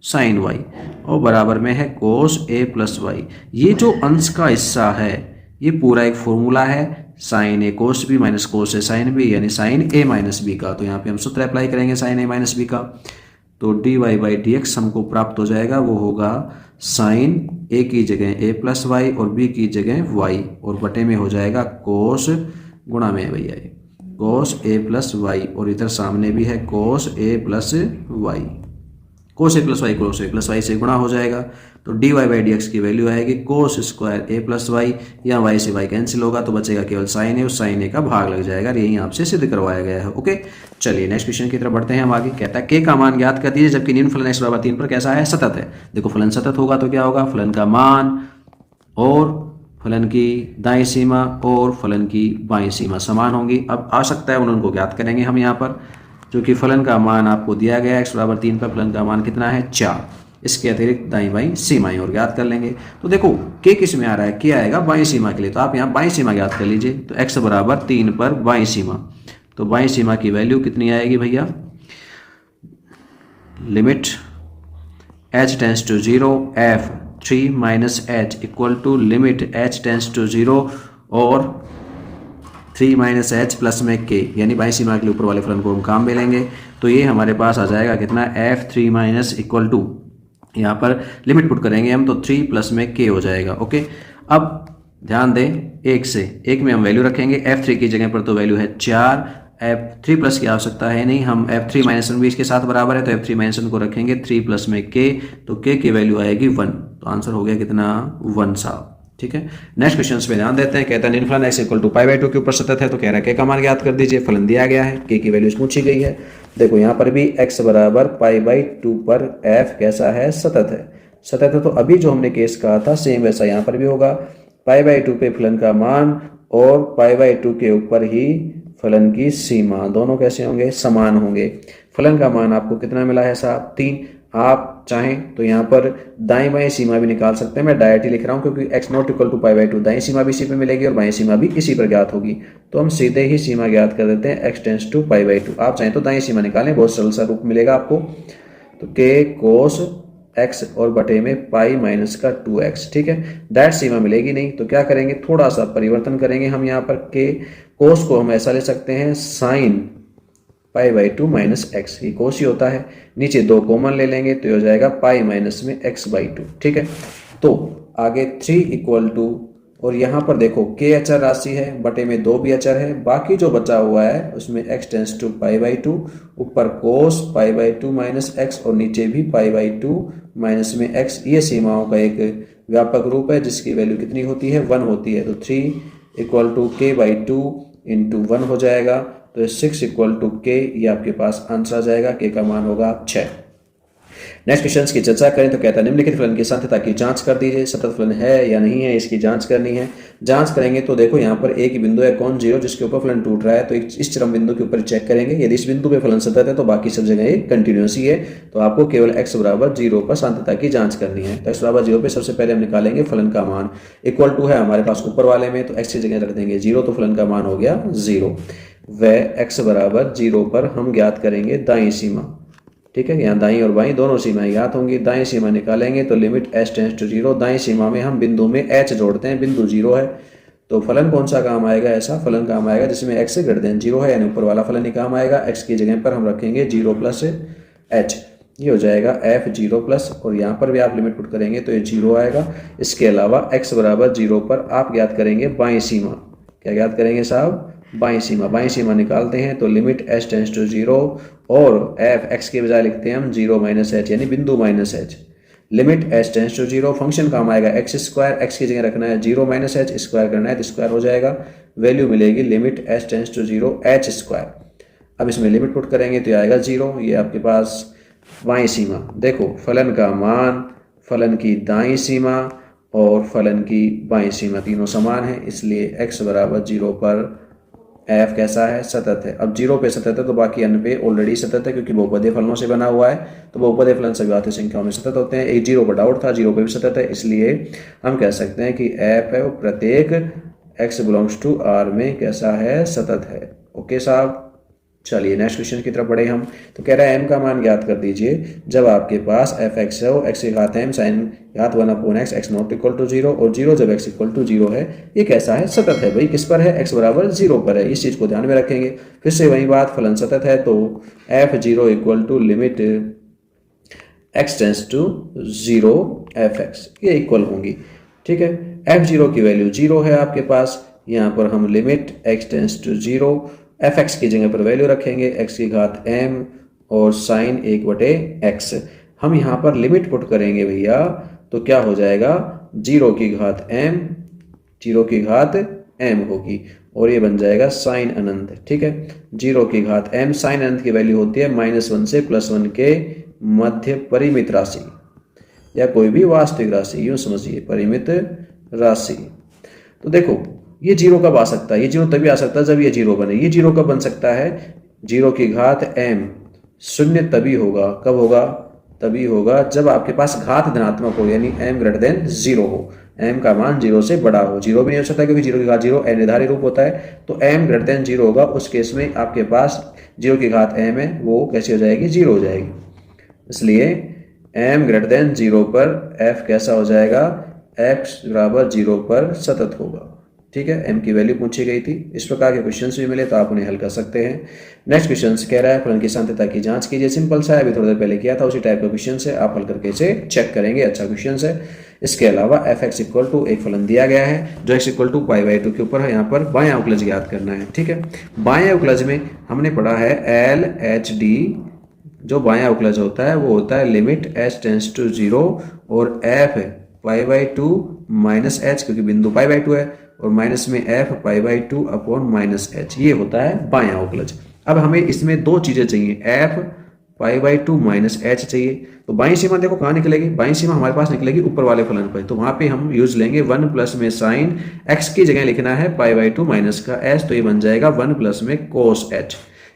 sine Y, और बराबर में है कोस ए प्लस वाई। ये जो अंश का हिस्सा है ये पूरा एक फॉर्मूला है, साइन ए कोस बी माइनस कोस ए साइन बी, यानी साइन ए माइनस बी का। तो यहाँ पे हम सूत्र अप्लाई करेंगे साइन ए माइनस बी का, तो D Y by D x हमको प्राप्त हो जाएगा, वो होगा साइन ए की जगह ए प्लस वाई और बी की जगह वाई, और बटे में हो जाएगा कोस, गुणा में है भैया ये कोस ए प्लस वाई, और इधर सामने भी है कोस ए प्लस वाई, कोस ए प्लस वाई से गुणा हो जाएगा। तो D Y by D x की वैल्यू आएगी कोस स्क्वायर ए प्लस वाई, या वाई से वाई कैंसिल होगा तो बचेगा केवल साइन ए, उस साइन ए का भाग लग जाएगा। यही आपसे सिद्ध करवाया गया है। ओके, चलिए नेक्स्ट क्वेश्चन की तरफ बढ़ते हैं हम आगे। कहता है के का मान ज्ञात कर दीजिए जबकि निम्न फलन x बराबर 3 पर कैसा है, सतत है। देखो फलन सतत होगा तो क्या होगा, फलन का मान और फलन की दाईं सीमा और फलन की बाईं सीमा समान होंगी। अब आ सकता है उनको ज्ञात करेंगे हम यहाँ पर, क्योंकि फलन का मान आपको दिया गया है x बराबर 3 पर, फलन का मान कितना है 4, इसके अतिरिक्त दाईं बाईं सीमाएं और ज्ञात कर लेंगे। तो देखो के किस में आ रहा है, के आएगा बाईं सीमा के लिए, तो आप यहाँ बाईं सीमा ज्ञात कर लीजिए। तो x बराबर 3 पर बाईं सीमा, तो बाईं सीमा की वैल्यू कितनी आएगी भैया, limit h tends to 0 f 3 minus h equal to limit h tends to 0 और 3 माइनस एच प्लस में के, यानी बाईं सीमा के लिए ऊपर वाले फलन को हम काम में लेंगे। तो ये हमारे पास आ जाएगा कितना, f3 माइनस इक्वल टू, यहाँ पर लिमिट पुट करेंगे हम तो 3 प्लस में के हो जाएगा। ओके, अब ध्यान दें 1 से 1 में हम वैल्यू रखेंगे, f3 की जगह पर तो वैल्यू है 4, f3 प्लस की आवश्यकता है नहीं, हम f3 माइनस 1 भी इसके साथ बराबर है, तो f3 माइनस 1 को रखेंगे 3 प्लस में k, तो k की वैल्यू आएगी 1, तो आंसर हो गया कितना 1 साहब। ठीक है, नेक्स्ट क्वेश्चन पे ध्यान देते हैं। कहता है निम्न फलन x इक्वल टू π/2 के ऊपर सतत है, तो कह रहा है के का मान ज्ञात कर दीजिए। फलन दिया गया है, के की वैल्यू पूछी गई है। देखो यहाँ पर भी x बराबर π/2 पर f कैसा है, सतत है। सतत है तो अभी जो हमने केस कहा था सेम वैसा यहाँ पर भी होगा, π/2 पे फलन का मान और π/2 के ऊपर ही फलन की सीमा, दोनों कैसे होंगे, समान होंगे। फलन का मान आपको कितना मिला है साहब, 3। आप चाहें तो यहाँ पर दाएं बाएं सीमा भी निकाल सकते हैं, मैं डायरेक्ट ही लिख रहा हूँ क्योंकि x नॉट इक्वल टू π/2 दाएं सीमा भी इसी पे मिलेगी और बाएं सीमा भी इसी पर ज्ञात होगी, तो हम सीधे ही सीमा ज्ञात कर देते हैं x टेंस टू π/2। आप चाहें तो दाएं सीमा निकालें, बहुत सरल सा रूप मिलेगा आपको। तो k कोस x और बटे में पाई माइनस का 2x, ठीक है। डायरेक्ट सीमा मिलेगी नहीं तो क्या करेंगे, थोड़ा सा परिवर्तन करेंगे हम यहाँ पर। k कोस को हम ऐसा ले सकते हैं साइन π/2 माइनस एक्स, ये कोस ही होता है। नीचे 2 कॉमन ले लेंगे तो हो जाएगा पाई माइनस में x/2, ठीक है। तो आगे 3 इक्वल टू, और यहाँ पर देखो k अचर राशि है, बटे में 2 भी अचर है, बाकी जो बचा हुआ है उसमें x टेंस टू π/2, ऊपर कोस π/2 माइनस एक्स और नीचे भी π/2 माइनस में x। ये सीमाओं का एक व्यापक रूप है जिसकी वैल्यू कितनी होती है, 1 होती है। तो 3 इक्वल टू k/2 इंटू 1 हो जाएगा, तो 6 इक्वल टू k, ये आपके पास आंसर आ जाएगा। k का मान होगा 6। नेक्स्ट क्वेश्चन की चर्चा करें तो कहता है निम्नलिखित फलन की संतता की जांच कर दीजिए। सतत फलन है या नहीं है, इसकी जांच करनी है। जांच करेंगे तो देखो यहाँ पर एक ही बिंदु है कौन 0 जिसके ऊपर फलन टूट रहा है, तो इस चरम बिंदु के ऊपर चेक करेंगे। यदि इस बिंदु पे फलन सतत है तो बाकी सब जगह ये कंटिन्यूस ही है, तो आपको केवल x बराबर 0 पर संतता की जांच करनी है। तो x बराबर 0 पे सबसे पहले हम निकालेंगे फलन का मान। इक्वल टू है हमारे पास ऊपर वाले में, तो x की जगह रख देंगे 0, तो फलन का मान हो गया 0। वह x बराबर 0 पर हम ज्ञात करेंगे दाईं सीमा, ठीक है। यहाँ दाईं और बाईं दोनों सीमाएं ज्ञात होंगी। दाईं सीमा निकालेंगे तो लिमिट h टेंस टू 0, दाईं सीमा में हम बिंदु में h जोड़ते हैं, बिंदु 0 है, तो फलन कौन सा काम आएगा, ऐसा फलन काम आएगा जिसमें x से ग्रेटर देन 0 है, यानी ऊपर वाला फलन ही काम आएगा। x की जगह पर हम रखेंगे 0 प्लस h, ये हो जाएगा f0 प्लस, और यहाँ पर भी आप लिमिट पुट करेंगे तो ये 0 आएगा। इसके अलावा x बराबर 0 पर आप ज्ञात करेंगे बाईं सीमा। क्या ज्ञात करेंगे साहब, बाईं सीमा। बाईं सीमा निकालते हैं तो लिमिट h टेंस टू 0 और f x के बजाय लिखते हैं हम 0 माइनस h, यानी बिंदु minus h। Limit h tends to 0, function काम आएगा x स्क्वायर, x की जगह रखना है 0 माइनस h, स्क्वायर करना है तो स्क्वायर हो जाएगा। वैल्यू मिलेगी limit h tends to 0 h square. अब इसमें लिमिट पुट करेंगे तो आएगा 0, ये आपके पास बाईं सीमा। देखो फलन का मान, फलन की दाईं सीमा और फलन की बाईं सीमा तीनों समान है, इसलिए x बराबर 0 पर f कैसा है, सतत है। अब 0 पे सतत है तो बाकी अन्य पे ऑलरेडी सतत है, क्योंकि बहुपदीय फलनों से बना हुआ है, तो बहुपदीय फलन सभी घातीय संख्याओं में सतत होते हैं। एक 0 पर डाउट था, 0 पे भी सतत है, इसलिए हम कह सकते हैं कि f है वो प्रत्येक x बिलोंग्स टू r में कैसा है, सतत है। ओके साहब, चलिए नेक्स्ट क्वेश्चन की तरफ बढ़े हम। तो कह रहा है m का मान ज्ञात कर दीजिए जब आपके पास f(x) है, x की घात m sin घात 1/x, x not equal to 0, और 0 जब x इक्वल टू 0 है, ये कैसा है, सतत है। भाई किस पर है, x बराबर 0 पर है, इस चीज़ को ध्यान में रखेंगे। फिर से वही बात, फलन सतत है तो f0 equal to limit x tends to 0 fx, ये इक्वल होंगी। ठीक है, f0 की वैल्यू 0 है आपके पास, यहाँ पर हम limit x tends to 0 fx की जगह पर वैल्यू रखेंगे x की घात m और साइन 1/x। हम यहाँ पर लिमिट पुट करेंगे भैया, तो क्या हो जाएगा, 0 की घात m, 0 की घात m होगी और ये बन जाएगा साइन अनंत। ठीक है, 0 की घात m, साइन अनंत की वैल्यू होती है -1 से +1 के मध्य परिमित राशि या कोई भी वास्तविक राशि, यूं समझिए परिमित राशि। तो देखो ये 0 कब आ सकता है, ये 0 तभी आ सकता है जब ये 0 बने। ये 0 कब बन सकता है, 0 की घात m शून्य तभी होगा, कब होगा, तभी होगा जब आपके पास घात धनात्मक हो, यानी m ग्रेटर देन 0 हो, m का मान 0 से बड़ा हो। 0 भी नहीं हो सकता क्योंकि 0 की घात 0 अनिर्धारित रूप होता है, तो m ग्रेटर देन 0 होगा। उस केस में आपके पास 0 की घात m है, वो कैसे हो जाएगी, 0 हो जाएगी। इसलिए m ग्रेटर देन 0 पर f कैसा हो जाएगा, x बराबर 0 पर सतत होगा। ठीक है, m की वैल्यू पूछी गई थी। इस प्रकार के क्वेश्चंस भी मिले तो आप उन्हें हल कर सकते हैं। नेक्स्ट क्वेश्चन कह रहा है फलन की सांत्यता की जांच कीजिए। सिंपल सा है, अभी थोड़ी देर पहले किया था, उसी टाइप का क्वेश्चन है, आप हल करके इसे चेक करेंगे। अच्छा क्वेश्चन है। इसके अलावा fx इक्वल टू एक फलन दिया गया है जो x इक्वल टू π/2 के ऊपर है, यहाँ पर बायां उकलज ज्ञात करना है। ठीक है, बायां उकलज में हमने पढ़ा है LHD, जो बायां उकलज होता है वो होता है लिमिट h टेंस टू 0 और f π/2 माइनस h, क्योंकि बिंदु π/2 है, और माइनस में f π/2 अपॉन -h, ये होता है बायां उकलज। अब हमें इसमें दो चीजें चाहिए, f π/2 -h चाहिए। तो बाईं सीमा देखो कहाँ निकलेगी, बाईं सीमा हमारे पास निकलेगी ऊपर वाले फलन पर, तो वहां पे हम यूज लेंगे 1 प्लस में साइन x की जगह लिखना है π/2 माइनस का h, तो ये बन जाएगा 1 प्लस में कोस h।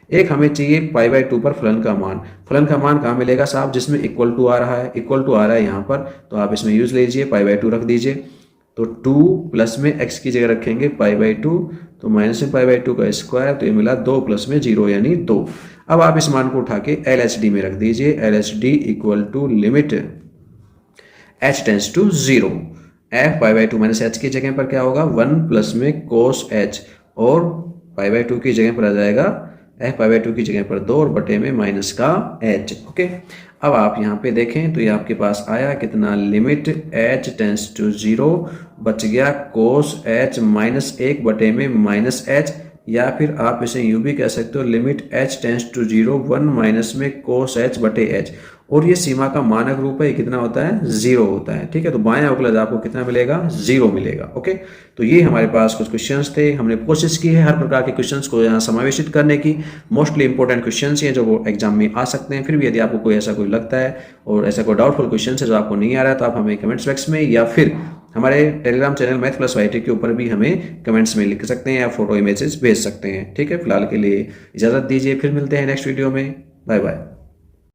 एक हमें चाहिए π/2 पर फलन का मान। फलन का मान कहाँ मिलेगा साहब, जिसमें इक्वल टू आ रहा है, इक्वल टू आ रहा है यहाँ पर, तो आप इसमें यूज लीजिए, π/2 रख दीजिए। तो 2 प्लस में x की जगह रखेंगे π/2, तो माइनस में π/2 का स्क्वायर, तो ये मिला 2 प्लस में 0 यानी 2। अब आप इस मान को उठा के LHD में रख दीजिए, LHD equal to limit h tends to 0, f π/2 minus h की जगह पर क्या होगा, 1 प्लस में कोस h, और π/2 की जगह पर आ जाएगा f π/2 की जगह पर 2 और बटे में माइनस का h। ओके, अब आप यहाँ पे देखें तो ये आपके पास आया कितना, लिमिट h टेंस टू 0, बच गया कोस h माइनस 1 बटे में माइनस h, या फिर आप इसे यूं भी कह सकते हो limit h tends to 0 1 minus में कोस h बटे h, और ये सीमा का मानक रूप है, ये कितना होता है, 0 होता है। ठीक है, तो बायां उकलज आपको कितना मिलेगा, 0 मिलेगा। ओके, तो ये हमारे पास कुछ क्वेश्चंस थे, हमने कोशिश की है हर प्रकार के क्वेश्चंस को यहाँ समावेशित करने की। मोस्टली इंपॉर्टेंट क्वेश्चंस हैं जो वो एग्जाम में आ सकते हैं। फिर भी यदि आपको कोई ऐसा कोई लगता है और ऐसा कोई डाउटफुल क्वेश्चन है जो आपको नहीं आ रहा है, तो आप हमें कमेंट्स बॉक्स में या फिर हमारे Telegram channel math plus YT के ऊपर भी हमें कमेंट्स में लिख सकते हैं या फोटो इमेजेस भेज सकते हैं। ठीक है, फिलहाल के लिए इजाजत दीजिए, फिर मिलते हैं नेक्स्ट वीडियो में। Bye bye.